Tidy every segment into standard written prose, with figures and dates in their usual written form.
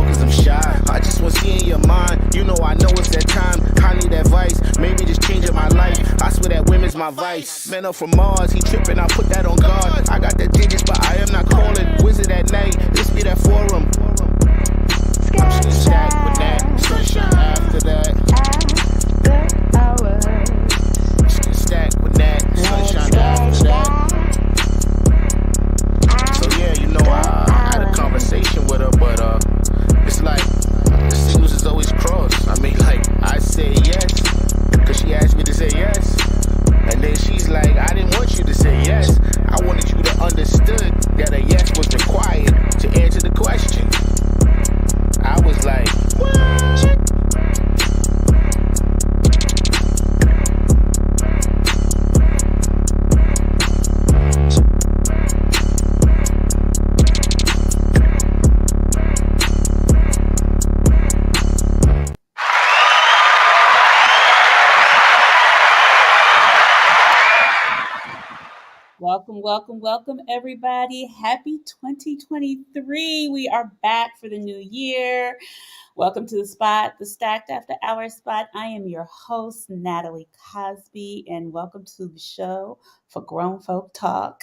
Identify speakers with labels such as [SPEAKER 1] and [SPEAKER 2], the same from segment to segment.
[SPEAKER 1] cause I'm shy. I just want to see in your mind. You know I know it's that time. I need advice, maybe just changing my life. I swear that women's my vice. Man up from Mars, he tripping, I put that on guard. I got the digits, but I am not calling. Wizard at night, this be that forum. I'm just gonna stack with that. Sunshine after that. Just gonna stack with that. Sunshine after that. So yeah, you know, I had a conversation with her, but it's like the signals is always crossed. I mean, like, I say yes, cause she asked me to say yes. And then she's like, I didn't want you to say yes. I wanted you to understood that a yes was required to answer the question. I was like, what?
[SPEAKER 2] Welcome, everybody. Happy 2023. We are back for the new year. Welcome to the spot, the Stacked After Hours spot. I am your host, Natalie Cosby, and welcome to the show for Grown Folk Talk.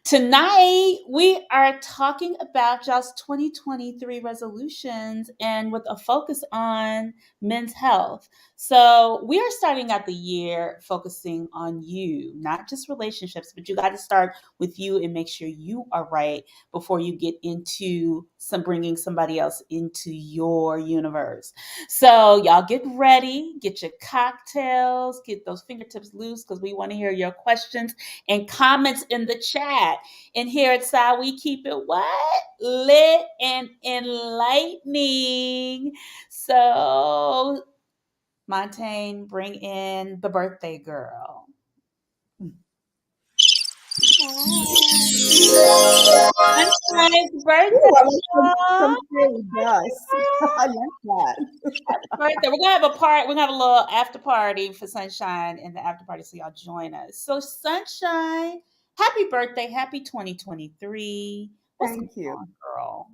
[SPEAKER 2] Tonight, we are talking about y'all's 2023 resolutions and with a focus on men's health. So, we are starting out the year focusing on you, not just relationships, but you got to start with you and make sure you are right before you get into some bringing somebody else into your universe. So, y'all get ready, get your cocktails, get those fingertips loose because we want to hear your questions and comments in the chat. And here at SI, we keep it what? Lit and enlightening. So, Montaigne, bring in the birthday girl. Sunshine's birthday.
[SPEAKER 3] Some fairy dust. I like that.
[SPEAKER 2] Birthday. We're gonna have a part. We're gonna have a little after party for Sunshine and the after party, so y'all join us. So Sunshine, happy birthday, happy 2023. What's
[SPEAKER 3] Thank
[SPEAKER 2] going
[SPEAKER 3] you.
[SPEAKER 2] on, girl?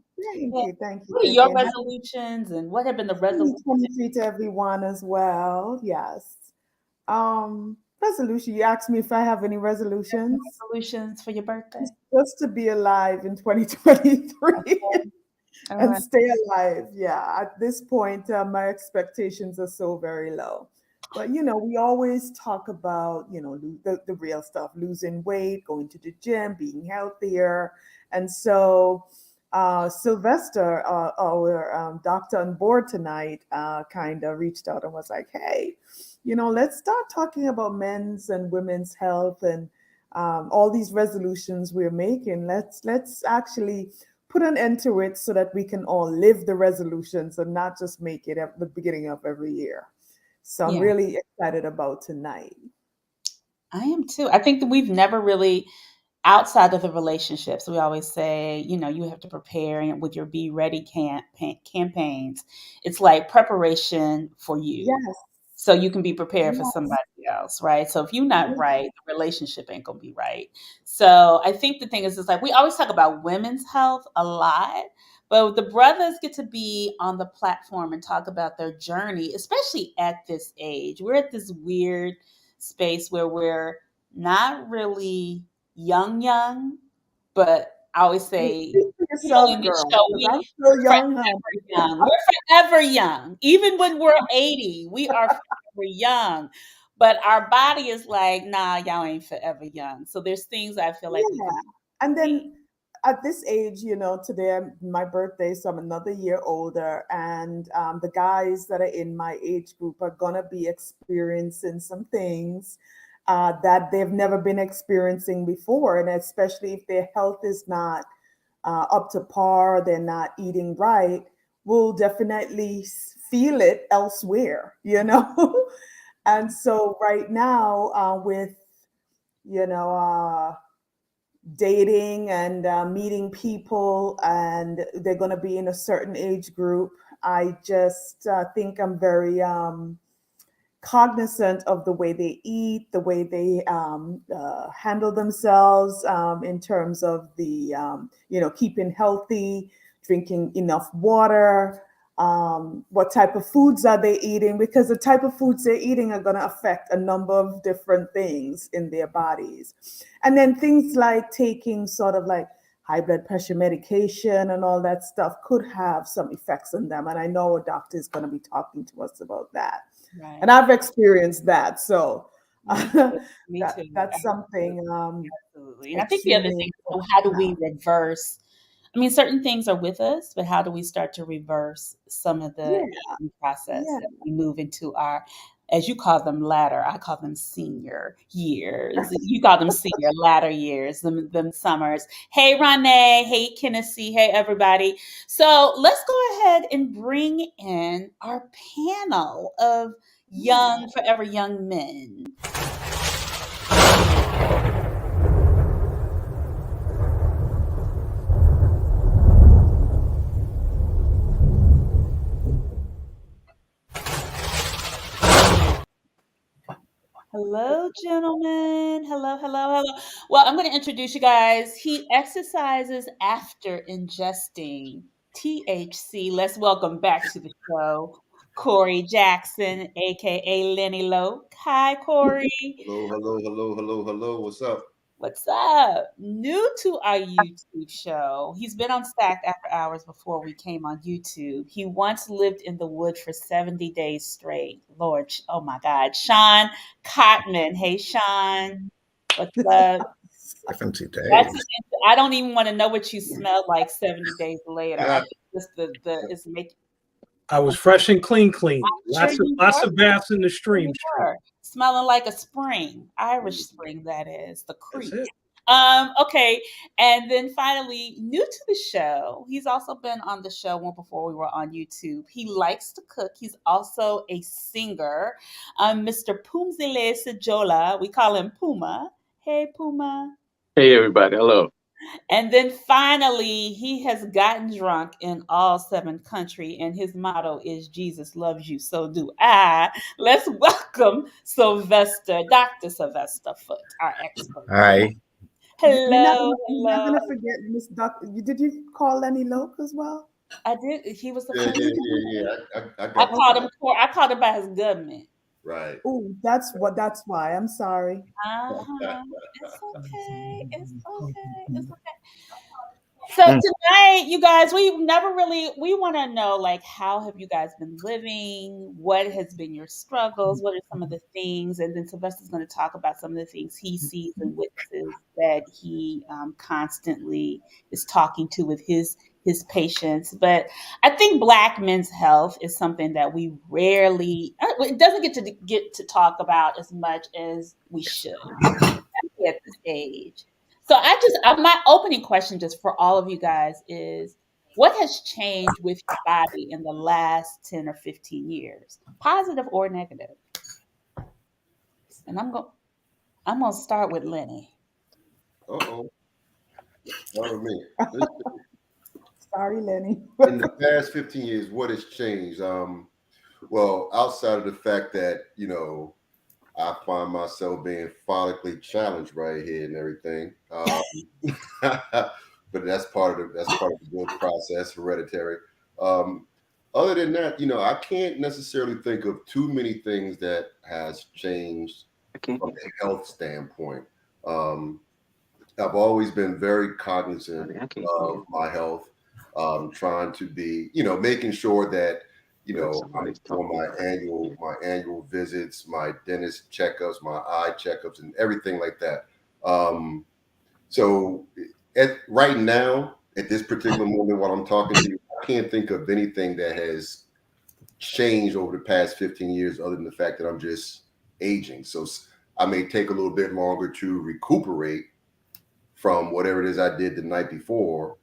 [SPEAKER 3] Thank you.
[SPEAKER 2] What are your resolutions and what have been the resolutions?
[SPEAKER 3] 2023 to everyone as well. Yes. Resolution. You asked me if I have any resolutions.
[SPEAKER 2] Resolutions for your birthday?
[SPEAKER 3] Just to be alive in 2023
[SPEAKER 2] Okay.
[SPEAKER 3] and
[SPEAKER 2] Right.
[SPEAKER 3] stay alive. Yeah. At this point, my expectations are so very low. But we always talk about the real stuff: losing weight, going to the gym, being healthier, and so Sylvester, our doctor on board tonight, kind of reached out and was like, "Hey, let's start talking about men's and women's health and all these resolutions we're making. Let's actually put an end to it so that we can all live the resolutions and not just make it at the beginning of every year." So I'm
[SPEAKER 2] Yeah.
[SPEAKER 3] really excited about tonight.
[SPEAKER 2] I am too. I think that we've never really, outside of the relationships, we always say, you have to prepare and with your Be Ready campaigns. It's like preparation for you.
[SPEAKER 3] Yes.
[SPEAKER 2] So you can be prepared for
[SPEAKER 3] Yes.
[SPEAKER 2] somebody else, right? So if you're not right, the relationship ain't gonna be right. So I think the thing is, it's like we always talk about women's health a lot, but the brothers get to be on the platform and talk about their journey, especially at this age. We're at this weird space where we're not really young, but I always say,
[SPEAKER 3] Speak for
[SPEAKER 2] in
[SPEAKER 3] yourself,
[SPEAKER 2] this
[SPEAKER 3] girl,
[SPEAKER 2] show,
[SPEAKER 3] because I'm
[SPEAKER 2] we
[SPEAKER 3] still
[SPEAKER 2] we're
[SPEAKER 3] young, honey.
[SPEAKER 2] forever young. We're forever young. Even when we're 80, we are forever young. But our body is like, nah, y'all ain't forever young. So there's things I feel like we
[SPEAKER 3] Yeah.
[SPEAKER 2] can
[SPEAKER 3] And
[SPEAKER 2] be.
[SPEAKER 3] then at this age, today my birthday, so I'm another year older, and the guys that are in my age group are gonna be experiencing some things that they've never been experiencing before, and especially if their health is not up to par, they're not eating right, we'll definitely feel it elsewhere. And so right now, with you know. Dating and meeting people, and they're going to be in a certain age group. I just think I'm very cognizant of the way they eat, the way they handle themselves in terms of the, keeping healthy, drinking enough water, what type of foods are they eating, because the type of foods they're eating are going to affect a number of different things in their bodies. And then things like taking sort of like high blood pressure medication and all that stuff could have some effects on them. And I know a doctor is going to be talking to us about that.
[SPEAKER 2] Right.
[SPEAKER 3] And I've experienced that. So
[SPEAKER 2] Me too.
[SPEAKER 3] that's something
[SPEAKER 2] Absolutely. And I think the other thing is, so how do we reverse? I mean, certain things are with us, but how do we start to reverse some of the aging process that we move into our, as you call them, latter? I call them senior years. You call them senior latter years, them summers. Hey, Renee. Hey, Kinnessy. Hey, everybody. So let's go ahead and bring in our panel of young, forever young men. Hello, gentlemen. Hello, hello, hello. Well, I'm going to introduce you guys. He exercises after ingesting THC. Let's welcome back to the show, Corey Jackson, aka Lenny Loke. Hi, Corey.
[SPEAKER 4] Hello. What's up?
[SPEAKER 2] What's up? New to our YouTube show. He's been on Stacked After Hours before we came on YouTube. He once lived in the woods for 70 days straight. Lord, oh my God. Sean Cotman. Hey, Sean. What's up?
[SPEAKER 4] 70 days.
[SPEAKER 2] I don't even want to know what you smelled like 70 days later. I think just it's making.
[SPEAKER 5] I was fresh and clean. Lots of baths in the stream.
[SPEAKER 2] Smelling like a spring, Irish spring, that is, the creek. Okay. And then finally, new to the show, he's also been on the show one before we were on YouTube. He likes to cook. He's also a singer. Mr. Pumzile Sejola. We call him Puma. Hey, Puma.
[SPEAKER 6] Hey, everybody. Hello.
[SPEAKER 2] And then finally, he has gotten drunk in all 7 countries, and his motto is Jesus loves you, so do I. Let's welcome Dr. Sylvester Foote, our expert.
[SPEAKER 4] Hi.
[SPEAKER 2] Hello.
[SPEAKER 3] You're not going to forget Miss Doctor. Did you call Lenny Loke as well?
[SPEAKER 2] I did. He was the
[SPEAKER 4] Yeah.
[SPEAKER 2] I called him by his government.
[SPEAKER 4] Right.
[SPEAKER 3] Oh, that's why. I'm sorry.
[SPEAKER 2] It's okay. So tonight, you guys, we want to know, like, how have you guys been living? What has been your struggles? What are some of the things? And then Sylvester's going to talk about some of the things he sees and witnesses that he constantly is talking to with his patients. But I think Black men's health is something that we rarely, it doesn't get to talk about as much as we should at this age. So my opening question just for all of you guys is, what has changed with your body in the last 10 or 15 years, positive or negative? And I'm going to start with Lenny.
[SPEAKER 4] Uh-oh. Not with me.
[SPEAKER 3] Sorry, Lenny.
[SPEAKER 4] In the past 15 years, what has changed? Well, outside of the fact that, I find myself being follically challenged right here and everything. But that's part of the growth process, hereditary. Other than that, I can't necessarily think of too many things that has changed from a health standpoint. I've always been very cognizant of my health, trying to be, making sure that I'm doing my annual visits, my dentist checkups, my eye checkups, and everything like that. So right now, at this particular moment while I'm talking to you, I can't think of anything that has changed over the past 15 years other than the fact that I'm just aging. So I may take a little bit longer to recuperate from whatever it is I did the night before,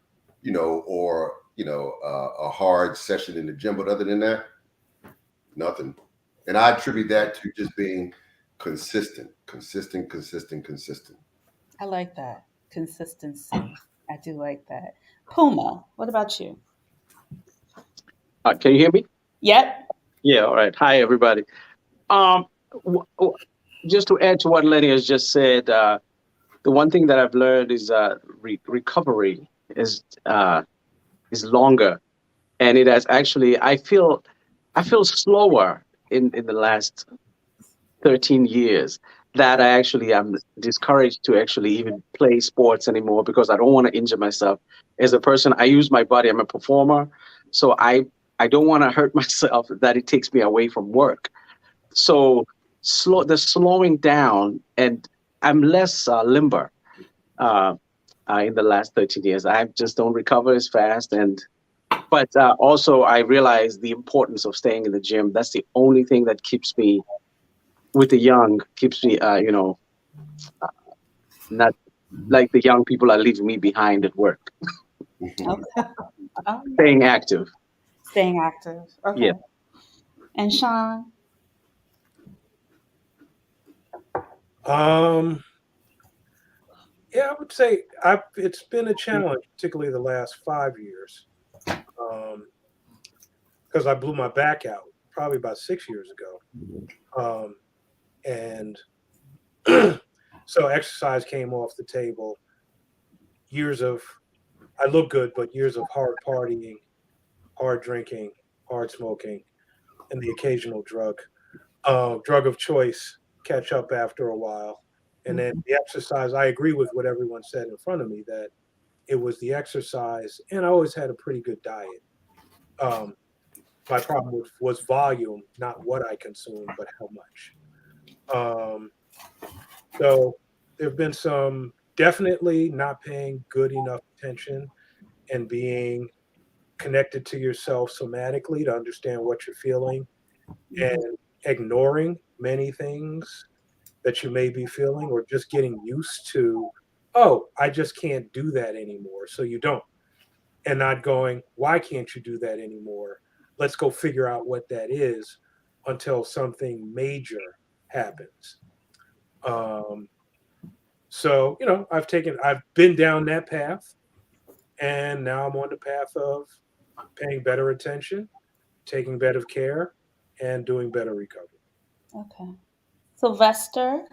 [SPEAKER 4] or a hard session in the gym. But other than that, nothing. And I attribute that to just being consistent.
[SPEAKER 2] I like that. Consistency. I do like that. Puma, what about you?
[SPEAKER 6] Can you hear me?
[SPEAKER 2] Yep.
[SPEAKER 6] Yeah. All right. Hi, everybody. Just to add to what Lenny has just said, the one thing that I've learned is recovery is is longer, and it has actually. I feel slower in the last 13 years that I actually am discouraged to actually even play sports anymore because I don't want to injure myself. As a person, I use my body. I'm a performer, so I don't want to hurt myself. That it takes me away from work. So the slowing down, and I'm less limber uh, in the last 13 years. I just don't recover as fast, but also I realize the importance of staying in the gym. That's the only thing that keeps me with the young, keeps me, not like the young people are leaving me behind at work.
[SPEAKER 2] Okay.
[SPEAKER 6] Staying active.
[SPEAKER 2] Staying active. Okay.
[SPEAKER 6] Yeah.
[SPEAKER 2] And Sean?
[SPEAKER 5] Yeah, I would say it's been a challenge, particularly the last 5 years, because I blew my back out probably about 6 years ago, and so exercise came off the table. I look good, but years of hard partying, hard drinking, hard smoking, and the occasional drug of choice catch up after a while. And then the exercise, I agree with what everyone said in front of me, that it was the exercise, and I always had a pretty good diet. My problem was volume, not what I consumed, but how much. So there have been some definitely not paying good enough attention and being connected to yourself somatically to understand what you're feeling and ignoring many things that you may be feeling, or just getting used to, oh, I just can't do that anymore. So you don't. And not going, why can't you do that anymore? Let's go figure out what that is until something major happens. So, I've been down that path, and now I'm on the path of paying better attention, taking better care, and doing better recovery.
[SPEAKER 2] Okay. Sylvester?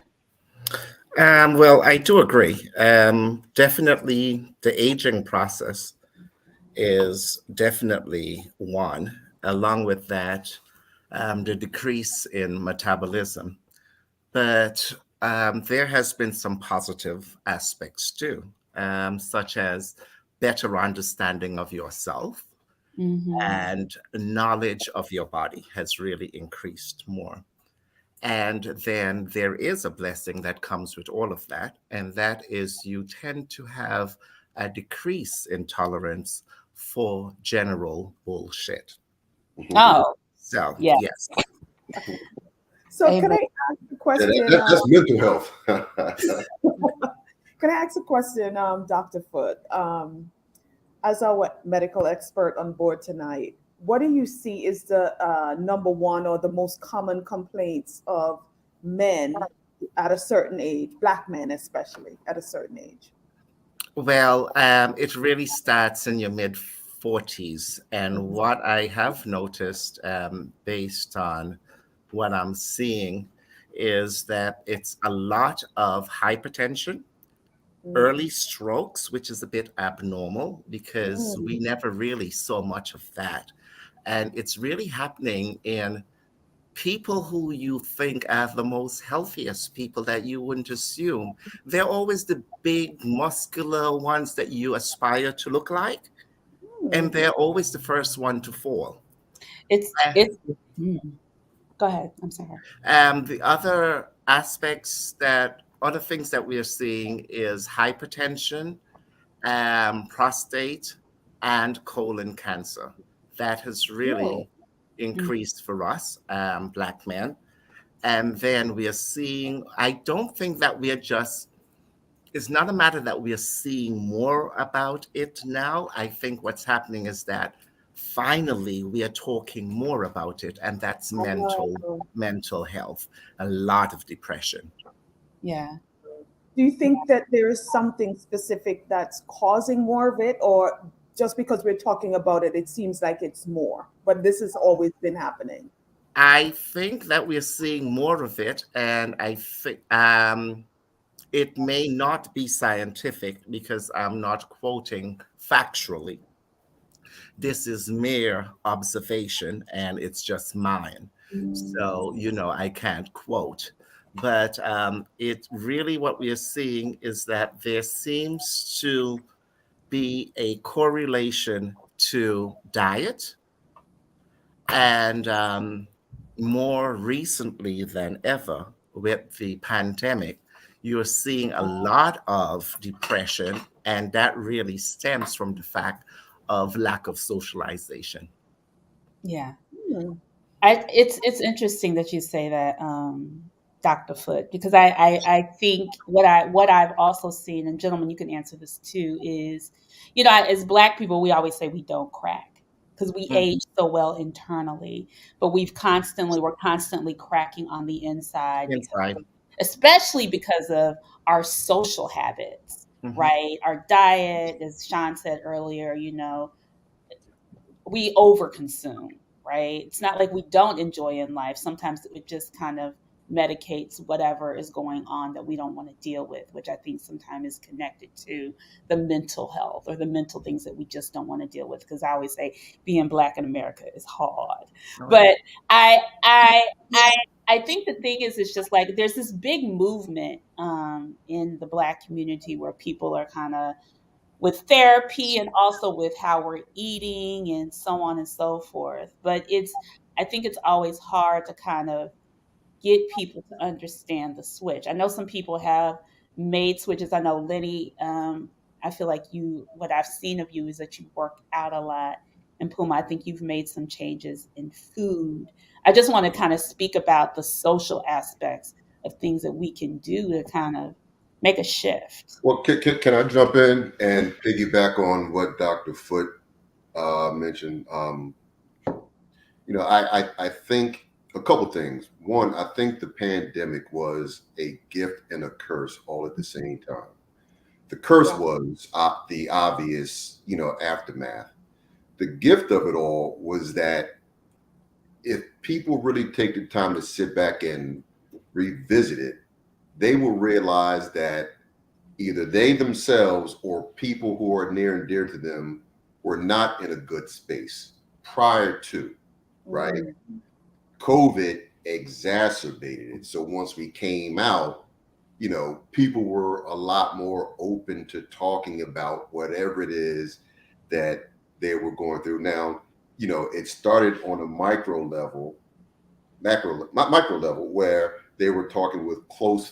[SPEAKER 7] Well, I do agree. Definitely, the aging process is definitely one. Along with that, the decrease in metabolism. But there has been some positive aspects too, such as better understanding of yourself and knowledge of your body has really increased more. And then there is a blessing that comes with all of that, and that is you tend to have a decrease in tolerance for general bullshit.
[SPEAKER 2] Oh,
[SPEAKER 7] So,
[SPEAKER 2] yeah.
[SPEAKER 7] yes.
[SPEAKER 3] So
[SPEAKER 2] Amen.
[SPEAKER 3] can I ask a question?
[SPEAKER 4] That's mental health.
[SPEAKER 3] Can I ask a question, Dr. Foote? As our medical expert on board tonight, what do you see is the number one or the most common complaints of men at a certain age, Black men especially at a certain age?
[SPEAKER 7] Well, it really starts in your mid 40s. And what I have noticed, based on what I'm seeing, is that it's a lot of hypertension, early strokes, which is a bit abnormal because we never really saw much of that. And it's really happening in people who you think are the most healthiest people that you wouldn't assume. They're always the big, muscular ones that you aspire to look like. And they're always the first one to fall.
[SPEAKER 2] It's Go ahead. I'm sorry.
[SPEAKER 7] The other things that we are seeing is hypertension, prostate, and colon cancer. That has really increased for us, Black men. And then we are seeing, I don't think that we are just, it's not a matter that we are seeing more about it now. I think what's happening is that finally we are talking more about it, and that's mental health, a lot of depression.
[SPEAKER 2] Yeah.
[SPEAKER 3] Do you think that there is something specific that's causing more of it, or just because we're talking about it, it seems like it's more, but this has always been happening?
[SPEAKER 7] I think that we're seeing more of it, and I think it may not be scientific because I'm not quoting factually, this is mere observation and it's just mine. So, I can't quote. But it really, what we are seeing is that there seems to be a correlation to diet, and more recently than ever with the pandemic, you're seeing a lot of depression, and that really stems from the fact of lack of socialization.
[SPEAKER 2] Yeah.
[SPEAKER 3] Hmm.
[SPEAKER 2] It's interesting that you say that, Dr. Foote, because I think what I've also seen, and gentlemen, you can answer this too, is, as Black people, we always say we don't crack because we
[SPEAKER 7] Mm,
[SPEAKER 2] age so well internally, but we're constantly cracking on the inside because,
[SPEAKER 7] inside.
[SPEAKER 2] especially because of our social habits,
[SPEAKER 7] Mhm.
[SPEAKER 2] right? Our diet, as Sean said earlier, we overconsume, right? It's not like we don't enjoy in life. Sometimes it just kind of medicates whatever is going on that we don't want to deal with, which I think sometimes is connected to the mental health or the mental things that we just don't want to deal with. Because I always say being Black in America is hard.
[SPEAKER 7] Oh, yeah.
[SPEAKER 2] But I I I I think the thing is, it's just like there's this big movement in the Black community where people are kind of with therapy and also with how we're eating and so on and so forth. But I think it's always hard to kind of get people to understand the switch. I know some people have made switches. I know Lenny, I feel like what I've seen of you is that you work out a lot. And Puma, I think you've made some changes in food. I just want to kind of speak about the social aspects of things that we can do to kind of make a shift.
[SPEAKER 4] Well, can I jump in and piggyback on what Dr. Foote mentioned? I think a couple things. One, I think the pandemic was a gift and a curse all at the same time. The curse
[SPEAKER 3] Yeah.
[SPEAKER 4] was the obvious, aftermath. The gift of it all was that if people really take the time to sit back and revisit it, they will realize that either they themselves or people who are near and dear to them were not in a good space prior to, right?
[SPEAKER 3] Mm.
[SPEAKER 4] COVID exacerbated it. So once we came out, people were a lot more open to talking about whatever it is that they were going through. Now, it started on a micro level, where they were talking with close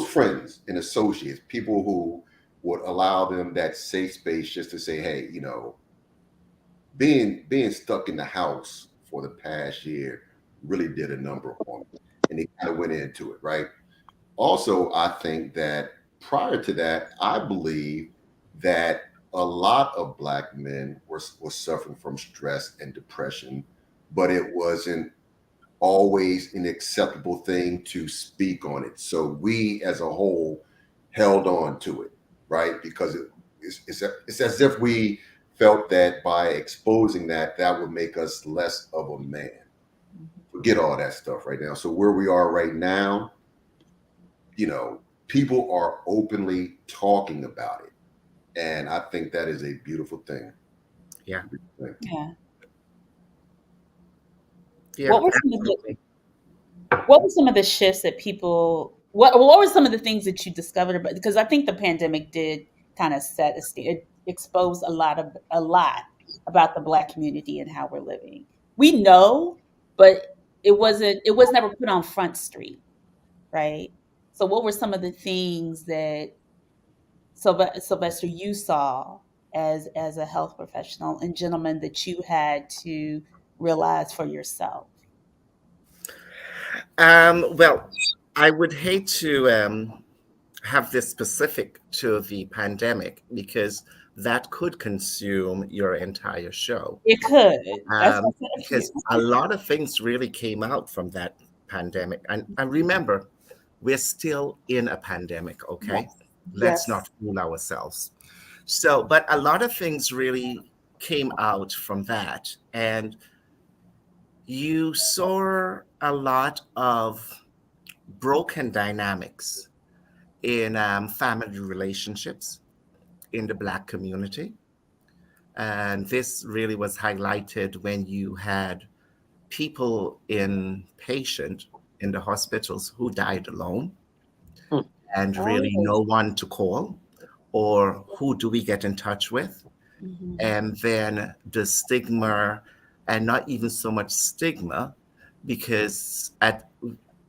[SPEAKER 4] friends and associates, people who would allow them that safe space just to say, hey, being stuck in the house for the past year really did a number on me. And they kind of went into it, right? Also, I think that prior to that, I believe that a lot of Black men were suffering from stress and depression, but it wasn't always an acceptable thing to speak on it. So we as a whole held on to it, right? Because it's as if we felt that by exposing that would make us less of a man. Forget all that stuff right now. So where we are right now, people are openly talking about it. And I think that is a beautiful thing.
[SPEAKER 7] Yeah.
[SPEAKER 2] Yeah.
[SPEAKER 7] Yeah,
[SPEAKER 2] What were some of the
[SPEAKER 7] absolutely.
[SPEAKER 2] what were some of the shifts that people what were some of the things that you discovered about, because I think the pandemic did kind of it exposed a lot about the Black community and how we're living. We know, but it was never put on Front Street, right? So what were some of the things that Sylvester, you saw as a health professional and gentleman that you had to realize for yourself?
[SPEAKER 7] Well, I would hate to have this specific to the pandemic because that could consume your entire show.
[SPEAKER 2] It could. That's why I said a
[SPEAKER 7] Because
[SPEAKER 2] few.
[SPEAKER 7] a lot of things really came out from that pandemic. And remember, we're still in a pandemic, okay?
[SPEAKER 2] Yes.
[SPEAKER 7] Let's not
[SPEAKER 3] Yes.
[SPEAKER 7] fool ourselves. So, but a lot of things really came out from that. And you saw a lot of broken dynamics in family relationships in the Black community. And this really was highlighted when you had people patient in the hospitals who died alone
[SPEAKER 6] Hmm.
[SPEAKER 7] and really
[SPEAKER 3] Oh,
[SPEAKER 7] no one to call, or who do we get in touch with?
[SPEAKER 2] Mhm.
[SPEAKER 7] And then the stigma, and not even so much stigma, because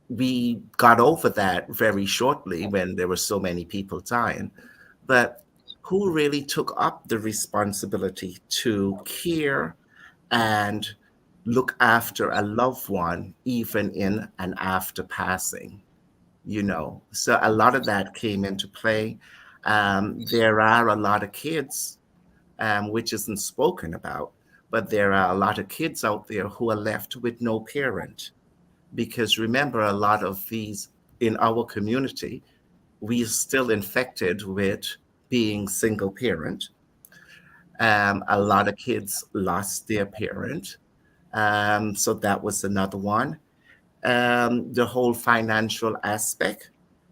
[SPEAKER 7] we got over that very shortly when there were so many people dying. But who really took up the responsibility to care and look after a loved one, even in and after passing? So a lot of that came into play. There are a lot of kids, which isn't spoken about, but there are a lot of kids out there who are left with no parent. Because remember, a lot of these in our community, we are still infected with being single parent. A lot of kids lost their parent. So that was another one. The whole financial aspect,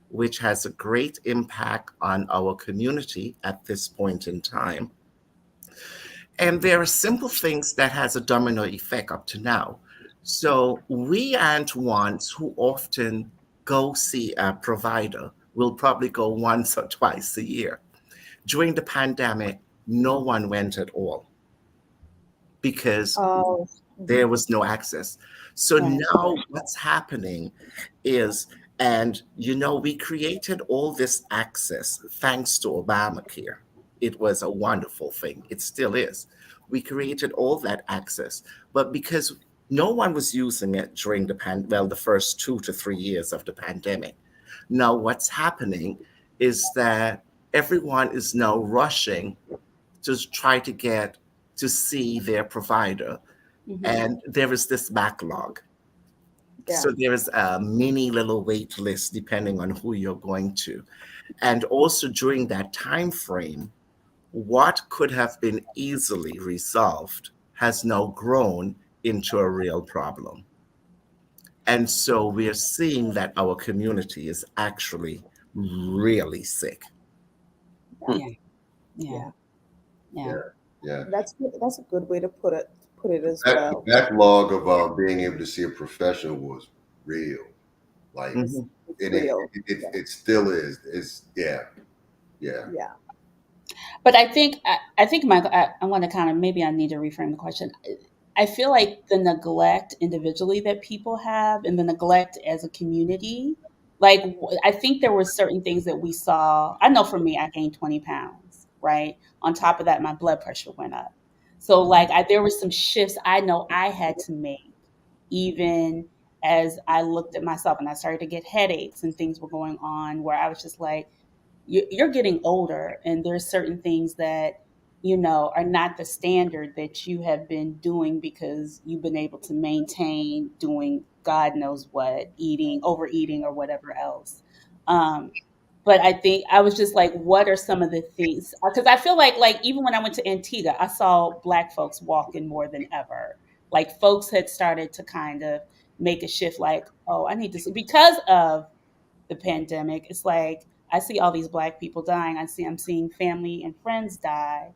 [SPEAKER 7] which has a great impact on our community at this point in time. And there are simple things that has a domino effect up to now. So we aren't ones who often go see a provider. We'll probably go once or twice a year. During the pandemic, no one went at all because
[SPEAKER 3] oh,
[SPEAKER 7] there was no access. So
[SPEAKER 2] Right.
[SPEAKER 7] now what's happening is, and we created all this access thanks to Obamacare. It was a wonderful thing. It still is. We created all that access, but because no one was using it during the first 2 to 3 years of the pandemic. Now what's happening is that everyone is now rushing to try to get to see their provider,
[SPEAKER 2] Mhm.
[SPEAKER 7] and there is this backlog.
[SPEAKER 3] yeah.
[SPEAKER 7] So there is a mini little wait list depending on who you're going to. And also during that time frame, what could have been easily resolved has now grown into a real problem. And so we are seeing that our community is actually really sick.
[SPEAKER 6] Hmm.
[SPEAKER 2] Yeah. Yeah.
[SPEAKER 3] Yeah.
[SPEAKER 2] Yeah.
[SPEAKER 4] Yeah, yeah.
[SPEAKER 3] That's a good way to put it as
[SPEAKER 4] The
[SPEAKER 3] well.
[SPEAKER 4] backlog of being able to see a professional was real. Like,
[SPEAKER 3] It's,
[SPEAKER 7] Mhm.
[SPEAKER 3] it's
[SPEAKER 4] and
[SPEAKER 3] real.
[SPEAKER 4] it,
[SPEAKER 3] Yeah.
[SPEAKER 4] it still is. It's yeah.
[SPEAKER 3] Yeah.
[SPEAKER 2] But I think Michael, I want to kind of, maybe I need to reframe the question. I feel like the neglect individually that people have, and the neglect as a community, like I think there were certain things that we saw. I know for me, I gained 20 pounds, right? On top of that, my blood pressure went up. So like there were some shifts I know I had to make, even as I looked at myself and I started to get headaches and things were going on where I was just like, you're getting older, and there's certain things that are not the standard that you have been doing because you've been able to maintain doing God knows what, eating, overeating, or whatever else. um but I think I was just like, what are some of the things, because I feel like even when I went to Antigua, I saw Black folks walking more than ever. Like folks had started to kind of make a shift, like, oh, I need to, because of the pandemic. It's like I see all these Black people dying. I'm seeing family and friends die.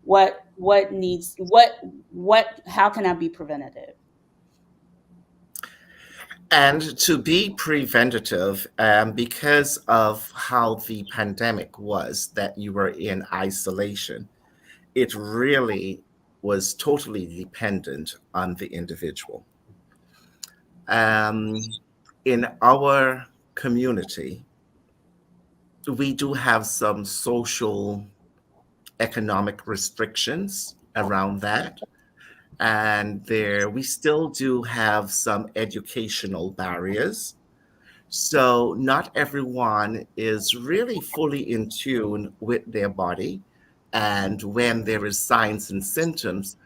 [SPEAKER 2] What needs what how can I be preventative?
[SPEAKER 7] And to be preventative, because of how the pandemic was, that you were in isolation, it really was totally dependent on the individual. Um, in our community, we do have some social economic restrictions around that. And we still do have some educational barriers. So not everyone is really fully in tune with their body. And when there is signs and symptoms,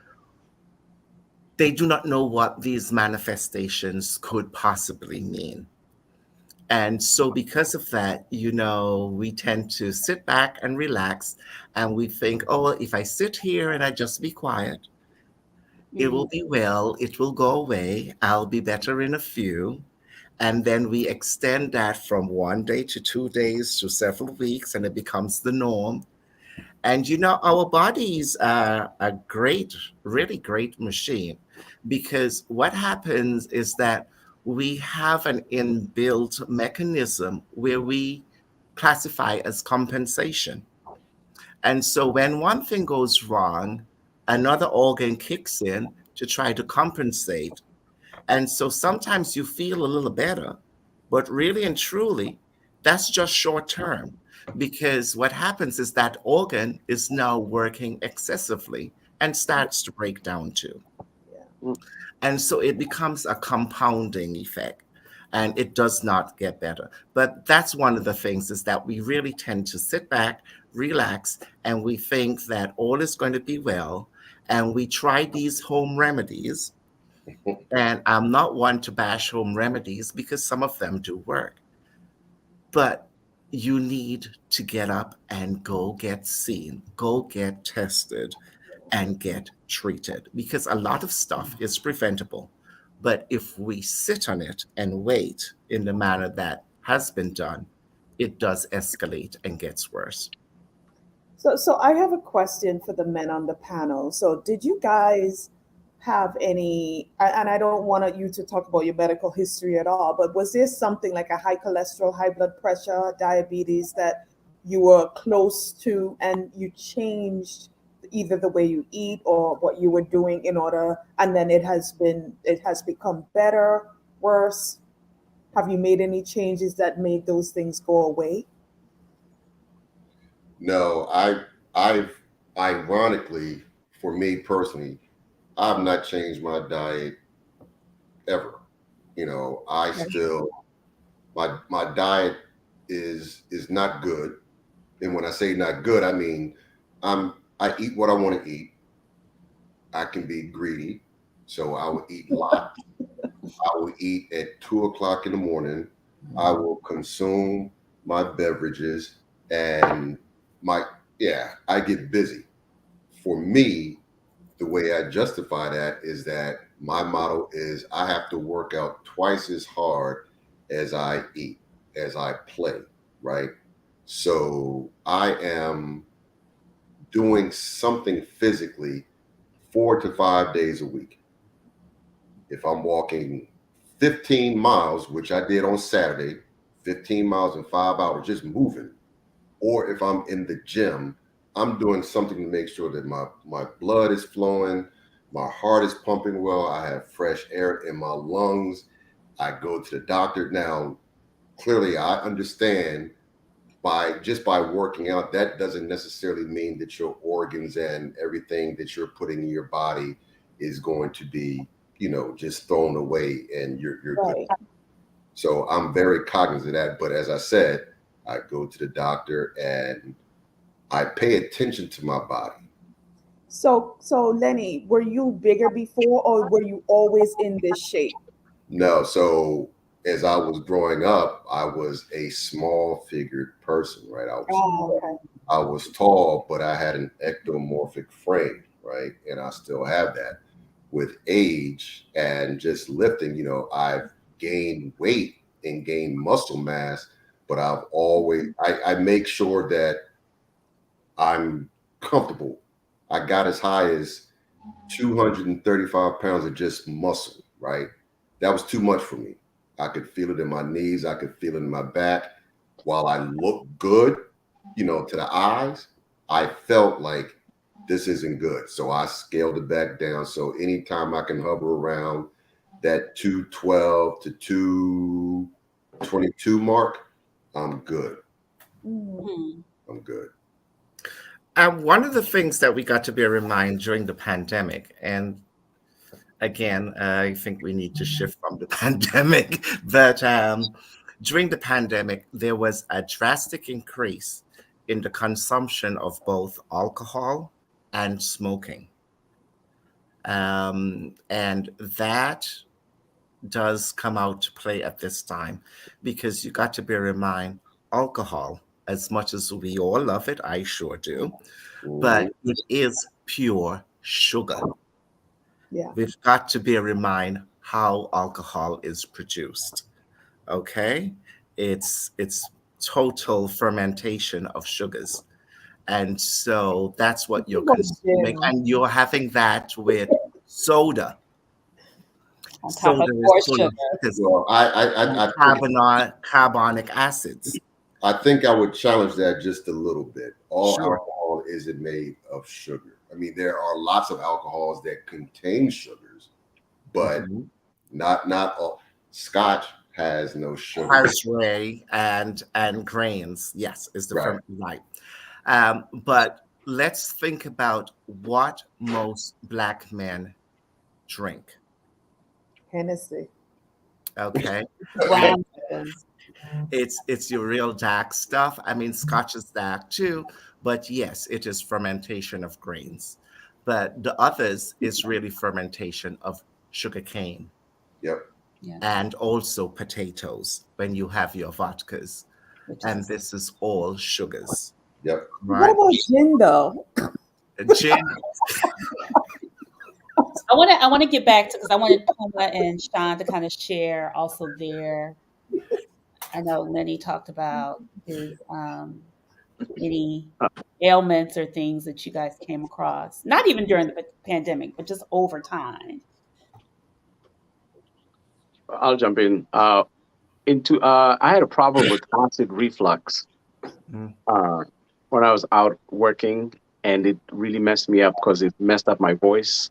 [SPEAKER 7] they do not know what these manifestations could possibly mean. And so, because of that, we tend to sit back and relax, and we think, oh, well, if I sit here and I just be quiet, it will
[SPEAKER 2] Mhm.
[SPEAKER 7] be well, it will go away, I'll be better in a few. And then we extend that from one day to 2 days to several weeks, and it becomes the norm. And our bodies are a great, really great machine, because what happens is that we have an inbuilt mechanism where we classify as compensation. And so when one thing goes wrong, another organ kicks in to try to compensate. And so sometimes you feel a little better, but really and truly, that's just short term, because what happens is that organ is now working excessively and starts to break down too.
[SPEAKER 3] Yeah.
[SPEAKER 7] And so it becomes a compounding effect, and it does not get better. But that's one of the things, is that we really tend to sit back, relax, and we think that all is going to be well. And we try these home remedies. And I'm not one to bash home remedies, because some of them do work. But you need to get up and go get seen, go get tested, and get treated, because a lot of stuff is preventable. But if we sit on it and wait in the manner that has been done, it does escalate and gets worse.
[SPEAKER 3] So I have a question for the men on the panel. So did you guys have any, and I don't want you to talk about your medical history at all, but was there something like a high cholesterol, high blood pressure, diabetes that you were close to, and you changed either the way you eat or what you were doing in order, and then it has become better, worse? Have you made any changes that made those things go away?
[SPEAKER 4] No, I've ironically, for me personally, I've not changed my diet ever. I still, my diet is not good. And when I say not good, I mean I eat what I want to eat. I can be greedy, so I will eat lots. I will eat at 2 o'clock in the morning. I will consume my beverages, and my I get busy. For me, the way I justify that is that my motto is I have to work out twice as hard as I eat, as I play, right? So I am doing something physically 4 to 5 days a week. If I'm walking 15 miles, which I did on Saturday, 15 miles in 5 hours, just moving, or if I'm in the gym, I'm doing something to make sure that my blood is flowing, my heart is pumping well, I have fresh air in my lungs. I go to the doctor. Now, clearly I understand by working out, that doesn't necessarily mean that your organs and everything that you're putting in your body is going to be, just thrown away and you're good.
[SPEAKER 3] Right.
[SPEAKER 4] So I'm very cognizant of that. But as I said, I go to the doctor and I pay attention to my body.
[SPEAKER 3] So Lenny, were you bigger before, or were you always in this shape?
[SPEAKER 4] No, so as I was growing up, I was a small figured person, right? I was tall, but I had an ectomorphic frame, right? And I still have that. With age and just lifting, I've gained weight and gained muscle mass, but I make sure that I'm comfortable. I got as high as 235 pounds of just muscle, right? That was too much for me. I could feel it in my knees. I could feel it in my back. While I look good, to the eyes, I felt like this isn't good. So I scaled it back down. So anytime I can hover around that 212 to 222 mark, I'm good.
[SPEAKER 3] Mm.
[SPEAKER 4] I'm good.
[SPEAKER 7] One of the things that we got to bear in mind during the pandemic, and again, I think we need to shift from the pandemic, but during the pandemic, there was a drastic increase in the consumption of both alcohol and smoking. And that does come out to play at this time, because you got to bear in mind, alcohol, as much as we all love it, I sure do, but it is pure sugar.
[SPEAKER 3] Yeah.
[SPEAKER 7] We've got to bear in mind how alcohol is produced. Okay, it's total fermentation of sugars, And so that's what you're
[SPEAKER 3] Well,
[SPEAKER 7] consuming.
[SPEAKER 3] Jim.
[SPEAKER 7] And you're having that with soda.
[SPEAKER 2] On top of
[SPEAKER 7] Soda is
[SPEAKER 2] more
[SPEAKER 7] full
[SPEAKER 2] sugar.
[SPEAKER 7] of sugars
[SPEAKER 4] Well,
[SPEAKER 7] and
[SPEAKER 4] I think
[SPEAKER 7] carbonic acids.
[SPEAKER 4] I think I would challenge that just a little bit. All
[SPEAKER 7] Sure.
[SPEAKER 4] alcohol isn't made of sugar. I mean, there are lots of alcohols that contain sugars, but
[SPEAKER 7] Mhm.
[SPEAKER 4] not all. Scotch has no sugar.
[SPEAKER 7] Harseway and grains, yes, is the
[SPEAKER 4] Right.
[SPEAKER 7] right. But let's think about what most Black men drink.
[SPEAKER 3] Hennessy.
[SPEAKER 7] Okay,
[SPEAKER 2] Brown sugar.
[SPEAKER 7] it's your real dark stuff. I mean, Scotch is dark too, but yes, it is fermentation of grains. But the others is really fermentation of sugar cane
[SPEAKER 4] Yep.
[SPEAKER 2] Yeah.
[SPEAKER 7] and also potatoes when you have your vodkas.
[SPEAKER 2] Which
[SPEAKER 7] And
[SPEAKER 2] is
[SPEAKER 7] this is all sugars,
[SPEAKER 4] Yep.
[SPEAKER 3] What
[SPEAKER 7] right?
[SPEAKER 3] about gin, though?
[SPEAKER 7] Gin,
[SPEAKER 2] I want to get back to, because I wanted Puma and Sean to kind of share also their. I know Lenny talked about his any ailments or things that you guys came across, not even during the pandemic, but just over time.
[SPEAKER 6] I'll jump in. I had a problem with acid reflux
[SPEAKER 7] Mm.
[SPEAKER 6] when I was out working, and it really messed me up because it messed up my voice.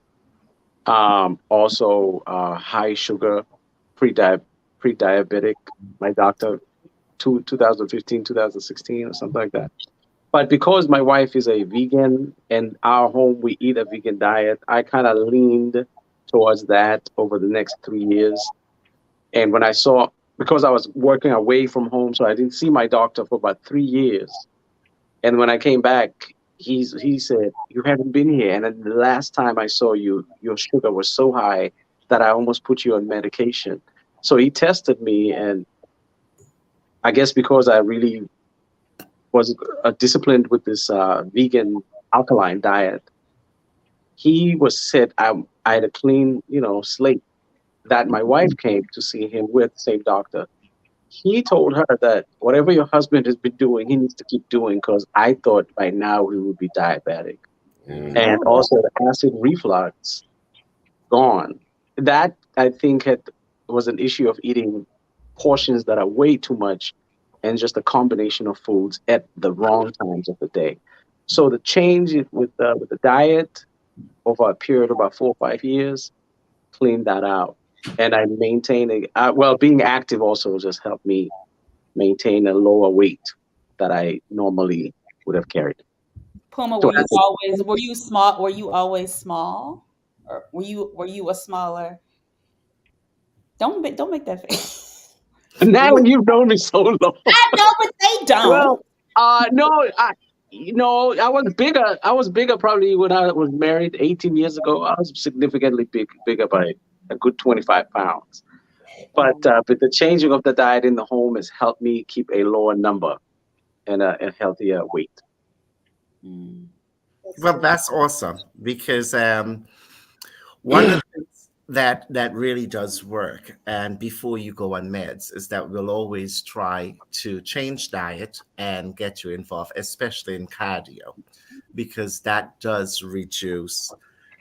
[SPEAKER 6] Also, high sugar, pre-diabetic. My doctor, 2015, 2016, or something like that. But because my wife is a vegan and our home we eat a vegan diet, I kind of leaned towards that over the next 3 years. And when I saw, because I was working away from home, so I didn't see my doctor for about 3 years. And when I came back, he said, "You haven't been here." And then the last time I saw you, your sugar was so high that I almost put you on medication. So he tested me, and I guess because I really was disciplined with this vegan alkaline diet, he was said I had a clean, slate. That my wife came to see him with the same doctor. He told her that whatever your husband has been doing, he needs to keep doing because I thought by now he would be diabetic. And
[SPEAKER 3] Oh,
[SPEAKER 6] also the acid reflux gone. That I think was an issue of eating portions that are way too much and just a combination of foods at the wrong times of the day. So the change with the diet over a period of about 4 or 5 years cleaned that out. And I maintained being active also just helped me maintain a lower weight that I normally would have carried.
[SPEAKER 2] Puma,
[SPEAKER 6] So
[SPEAKER 2] were you small? Were you always small, or were you a smaller? Don't make that face.
[SPEAKER 6] now you've known me so long.
[SPEAKER 2] I know, but they don't.
[SPEAKER 6] Well, no, I was bigger. I was bigger probably when I was married 18 years ago. I was significantly bigger by a good 25 pounds. But the changing of the diet in the home has helped me keep a lower number and a healthier weight.
[SPEAKER 2] Mm.
[SPEAKER 7] well, that's awesome because one of the things that really does work, and before you go on meds, is that we'll always try to change diet and get you involved, especially in cardio, because that does reduce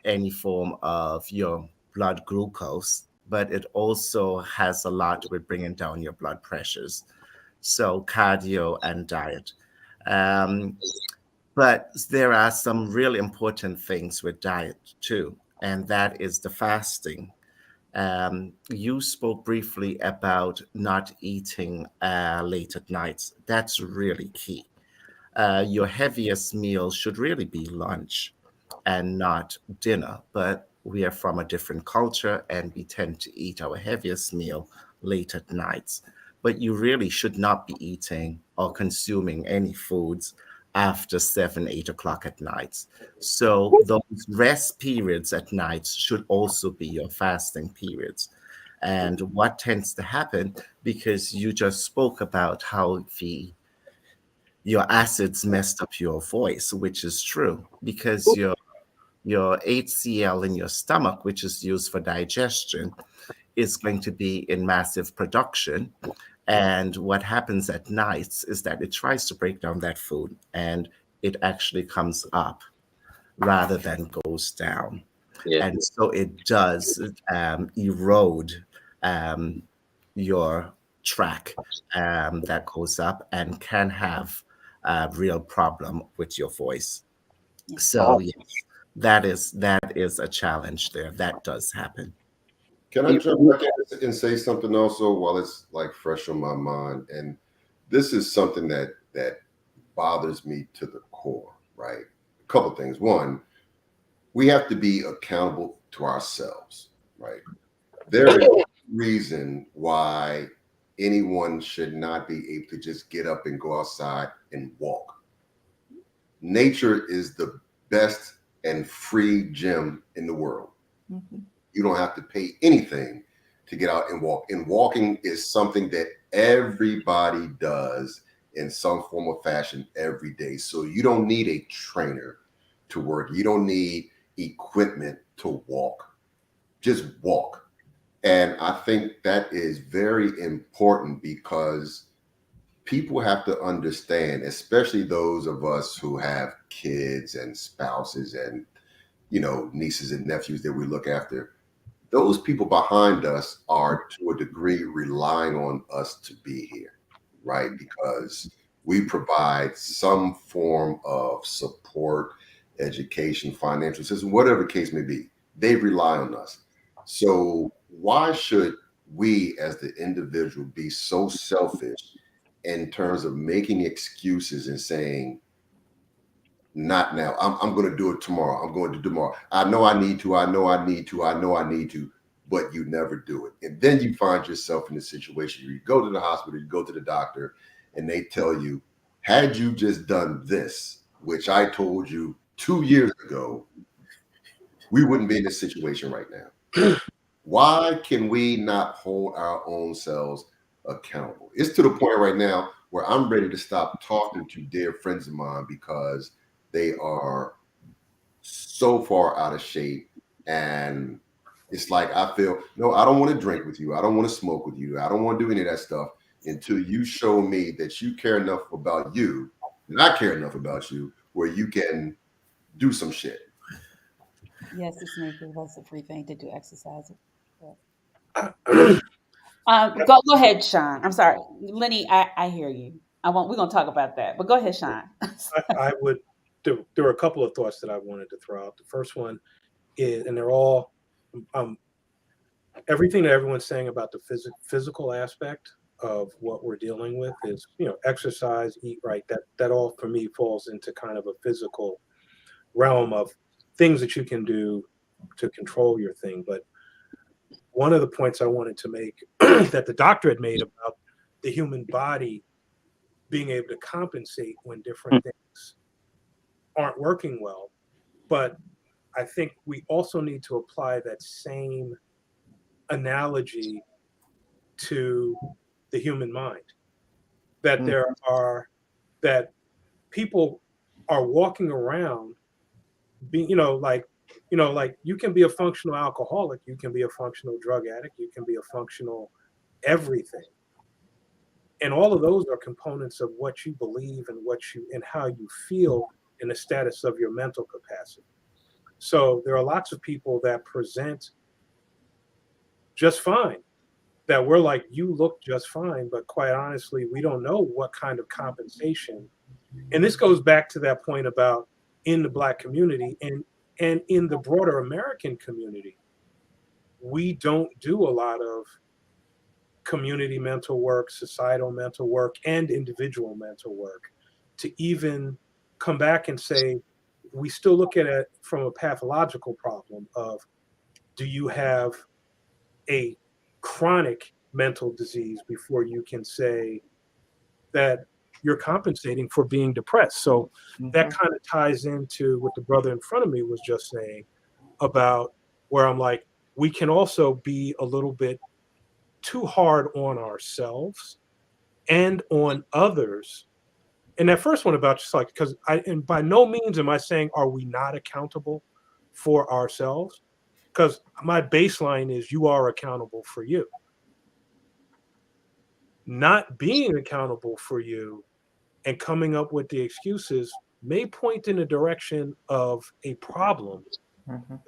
[SPEAKER 7] any form of your blood glucose, but it also has a lot with bringing down your blood pressures. So cardio and diet. Um, but there are some really important things with diet too, and that is the fasting. You spoke briefly about not eating late at nights. That's really key. Your heaviest meal should really be lunch and not dinner, but we are from a different culture and we tend to eat our heaviest meal late at nights. But you really should not be eating or consuming any foods after 7, 8 o'clock at night. So those rest periods at night should also be your fasting periods. And what tends to happen, because you just spoke about how your acids messed up your voice, which is true, because your HCl in your stomach, which is used for digestion, is going to be in massive production. And what happens at nights is that it tries to break down that food and it actually comes up rather than goes down.
[SPEAKER 6] Yeah.
[SPEAKER 7] And so it does erode your track that goes up and can have a real problem with your voice. So yes, that is a challenge there. That does happen.
[SPEAKER 4] Can I jump back in and say something also while it's like fresh on my mind? And this is something that bothers me to the core, right? A couple things. One, we have to be accountable to ourselves, right? There is no reason why anyone should not be able to just get up and go outside and walk. Nature is the best and free gym in the world.
[SPEAKER 3] Mhm.
[SPEAKER 4] You don't have to pay anything to get out and walk. And walking is something that everybody does in some form or fashion every day. So you don't need a trainer to work. You don't need equipment to walk. Just walk. And I think that is very important because people have to understand, especially those of us who have kids and spouses and, nieces and nephews that we look after. Those people behind us are to a degree relying on us to be here, right? Because we provide some form of support, education, financial system, whatever the case may be. They rely on us. So why should we as the individual be so selfish in terms of making excuses and saying, not now. I'm going to do it tomorrow. I'm going to do tomorrow. I know I need to. I know I need to. I know I need to. But you never do it. And then you find yourself in a situation where you go to the hospital, you go to the doctor, and they tell you, had you just done this, which I told you 2 years ago, we wouldn't be in this situation right now. Why can we not hold our own selves accountable? It's to the point right now where I'm ready to stop talking to dear friends of mine because they are so far out of shape. And it's like, I feel, no, I don't want to drink with you. I don't want to smoke with you. I don't want to do any of that stuff until you show me that you care enough about you and I care enough about you where you can do some shit.
[SPEAKER 2] Yes, it's nature. That's a free thing to do exercise.
[SPEAKER 5] I
[SPEAKER 2] Go ahead, Sean. I'm sorry, Lenny. I hear you. We're gonna talk about that, but go ahead, Sean.
[SPEAKER 5] would. There were a couple of thoughts that I wanted to throw out. The first one is, and they're all everything that everyone's saying about the physical aspect of what we're dealing with is, exercise, eat right. That all for me falls into kind of a physical realm of things that you can do to control your thing. But one of the points I wanted to make that the doctor had made about the human body being able to compensate when different things aren't working well. But I think we also need to apply that same analogy to the human mind. That that people are walking around being, like you can be a functional alcoholic, you can be a functional drug addict, you can be a functional everything. And all of those are components of what you believe and how you feel in the status of your mental capacity. So there are lots of people that present just fine, that we're like, you look just fine, but quite honestly, we don't know what kind of compensation. And this goes back to that point about in the Black community and in the broader American community, we don't do a lot of community mental work, societal mental work, and individual mental work to even come back and say, we still look at it from a pathological problem of, do you have a chronic mental disease before you can say that you're compensating for being depressed? So that kind of ties into what the brother in front of me was just saying about where I'm like, we can also be a little bit too hard on ourselves and on others. And that first one about just like, and by no means am I saying, are we not accountable for ourselves? Because my baseline is you are accountable for you. Not being accountable for you and coming up with the excuses may point in the direction of a problem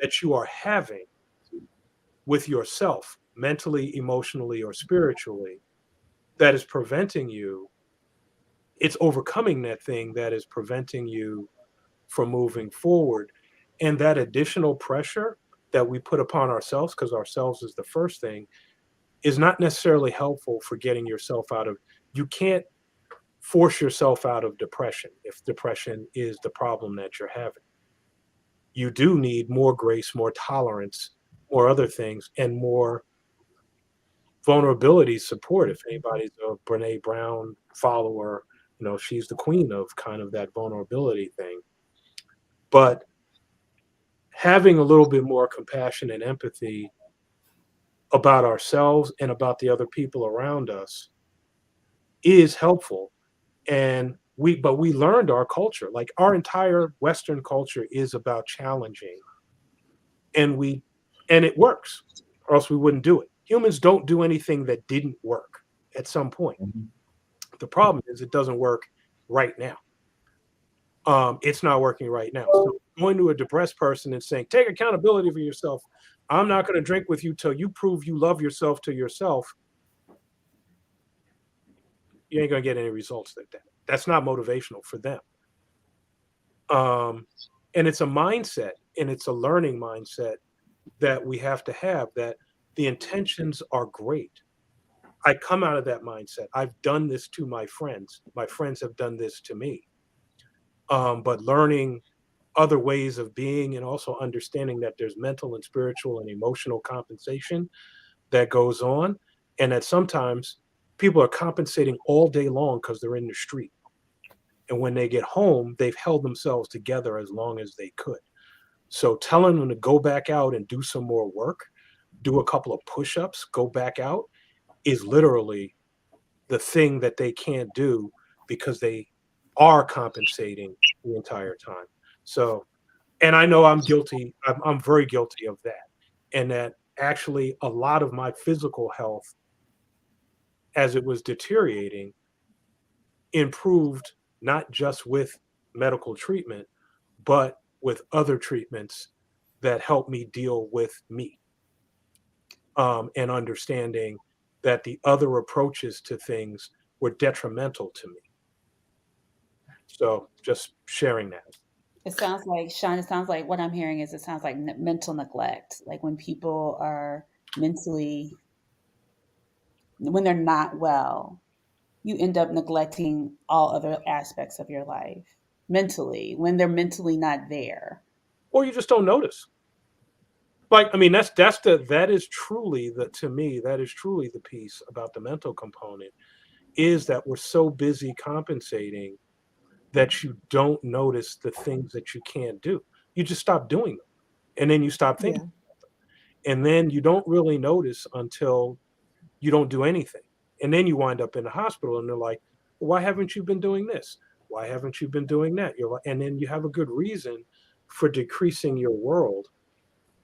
[SPEAKER 5] that you are having with yourself, mentally, emotionally, or spiritually, that is preventing you. It's overcoming that thing that is preventing you from moving forward. And that additional pressure that we put upon ourselves, because ourselves is the first thing, is not necessarily helpful for getting yourself out of. You can't force yourself out of depression if depression is the problem that you're having. You do need more grace, more tolerance, more other things, and more vulnerability support. If anybody's a Brene Brown follower, she's the queen of kind of that vulnerability thing. But having a little bit more compassion and empathy about ourselves and about the other people around us is helpful. And we learned our culture, like our entire Western culture is about challenging, and it works, or else we wouldn't do it. Humans don't do anything that didn't work at some point. The problem is it doesn't work right now. It's not working right now. So going to a depressed person and saying, take accountability for yourself. I'm not going to drink with you till you prove you love yourself to yourself. You ain't going to get any results like that. That's not motivational for them. And it's a mindset, and it's a learning mindset that we have to have, that the intentions are great. I come out of that mindset. I've done this to my friends. My friends have done this to me. But learning other ways of being, and also understanding that there's mental and spiritual and emotional compensation that goes on, and that sometimes people are compensating all day long because they're in the street. And when they get home, they've held themselves together as long as they could. So telling them to go back out and do some more work, do a couple of push-ups, go back out, is literally the thing that they can't do because they are compensating the entire time. So, and I know I'm guilty. I'm very guilty of that. And that actually a lot of my physical health, as it was deteriorating, improved not just with medical treatment, but with other treatments that helped me deal with me. And understanding that the other approaches to things were detrimental to me. So just sharing that.
[SPEAKER 2] It sounds like, Sean, it sounds like what I'm hearing is it sounds like mental neglect. Like when people are mentally, when they're not well, you end up neglecting all other aspects of your life mentally when they're mentally not there.
[SPEAKER 5] Or you just don't notice. Like, I mean, that is truly to me, that is truly the piece about the mental component, is that we're so busy compensating that you don't notice the things that you can't do. You just stop doing them. And then you stop thinking about them. And then you don't really notice until you don't do anything. And then you wind up in the hospital and they're like, well, why haven't you been doing this? Why haven't you been doing that? You're like, and then you have a good reason for decreasing your world.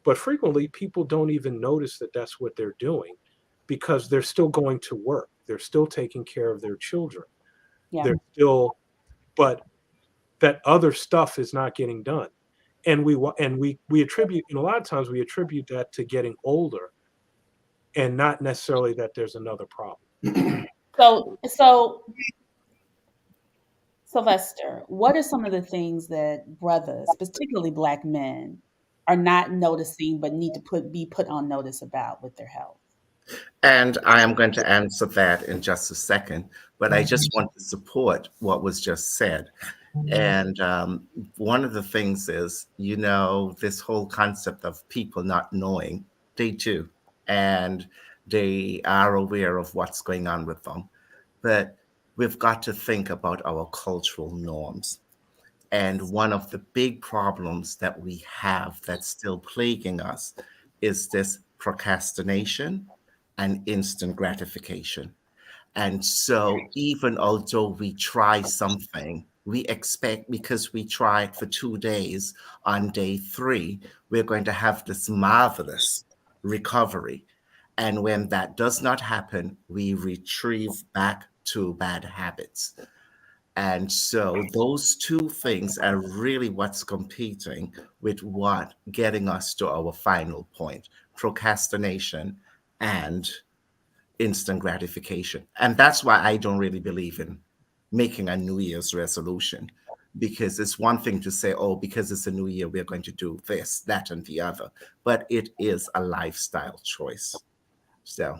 [SPEAKER 5] But frequently people don't even notice that that's what they're doing, because they're still going to work. They're still taking care of their children.
[SPEAKER 2] Yeah.
[SPEAKER 5] They're still, but that other stuff is not getting done. And we attribute, and a lot of times we attribute that to getting older, and not necessarily that there's another problem.
[SPEAKER 2] So Sylvester, what are some of the things that brothers, particularly Black men, are not noticing but need to be put on notice about with their health?
[SPEAKER 7] And I am going to answer that in just a second, but I just want to support what was just said. And one of the things is, this whole concept of people not knowing, they do, and they are aware of what's going on with them. But we've got to think about our cultural norms. And one of the big problems that we have that's still plaguing us is this procrastination and instant gratification. And so even although we try something, we expect, because we tried for 2 days, on day 3, we're going to have this marvelous recovery. And when that does not happen, we retrieve back to bad habits. And so those two things are really what's competing with what getting us to our final point, procrastination and instant gratification. And that's why I don't really believe in making a New Year's resolution, because it's one thing to say, oh, because it's a new year, we're going to do this, that, and the other. But it is a lifestyle choice. So,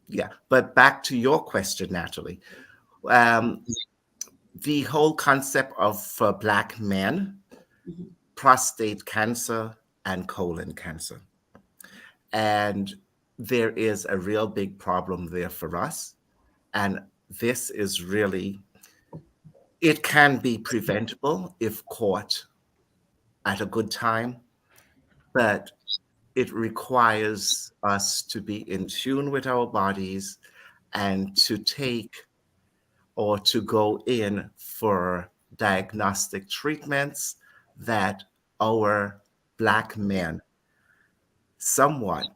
[SPEAKER 7] yeah. But back to your question, Natalie. Um, the whole concept of Black men,
[SPEAKER 2] Mhm.
[SPEAKER 7] prostate cancer and colon cancer. And there is a real big problem there for us. And this is really, it can be preventable if caught at a good time, but it requires us to be in tune with our bodies and to take or to go in for diagnostic treatments that our Black men somewhat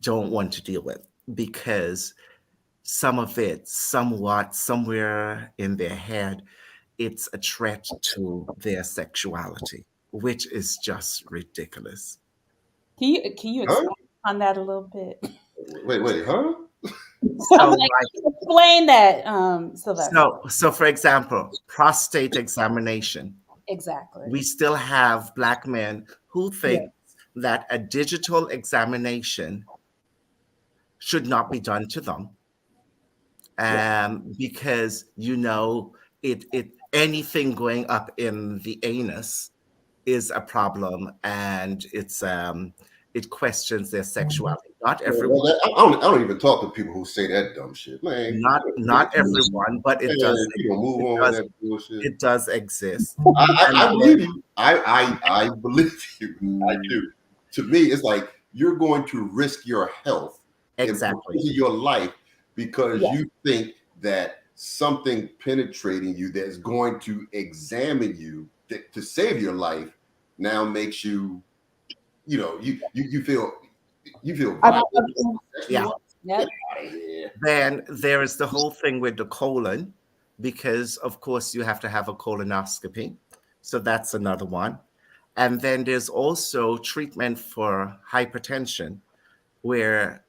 [SPEAKER 7] don't want to deal with, because some of it, somewhat, somewhere in their head, it's a threat to their sexuality, which is just ridiculous.
[SPEAKER 2] Can you
[SPEAKER 4] Huh?
[SPEAKER 2] expand on that a little bit?
[SPEAKER 4] Wait, huh?
[SPEAKER 7] So,
[SPEAKER 2] Like,
[SPEAKER 7] like,
[SPEAKER 2] explain that, Sylvester.
[SPEAKER 7] so for example, prostate examination.
[SPEAKER 2] Exactly.
[SPEAKER 7] We still have Black men who
[SPEAKER 2] Yeah.
[SPEAKER 7] think that a digital examination should not be done to them, because it anything going up in the anus is a problem, and it questions their sexuality. Not everyone,
[SPEAKER 4] I don't even talk to people who say that dumb shit, man.
[SPEAKER 7] not everyone, but it does.
[SPEAKER 4] Man, you don't move
[SPEAKER 7] It
[SPEAKER 4] on with
[SPEAKER 7] does.
[SPEAKER 4] that bullshit.
[SPEAKER 7] It does exist,
[SPEAKER 4] I
[SPEAKER 7] and
[SPEAKER 4] believe you. I believe you. I do. To me, it's like you're going to risk your health and
[SPEAKER 7] exactly.
[SPEAKER 4] your life because
[SPEAKER 2] Yeah.
[SPEAKER 4] you think that something penetrating you that's going to examine you to save your life now makes you, you feel violent.
[SPEAKER 7] Yeah.
[SPEAKER 2] Yep.
[SPEAKER 4] Out of here.
[SPEAKER 7] Then there is the whole thing with the colon, because of course you have to have a colonoscopy. So that's another one. And then there's also treatment for hypertension, where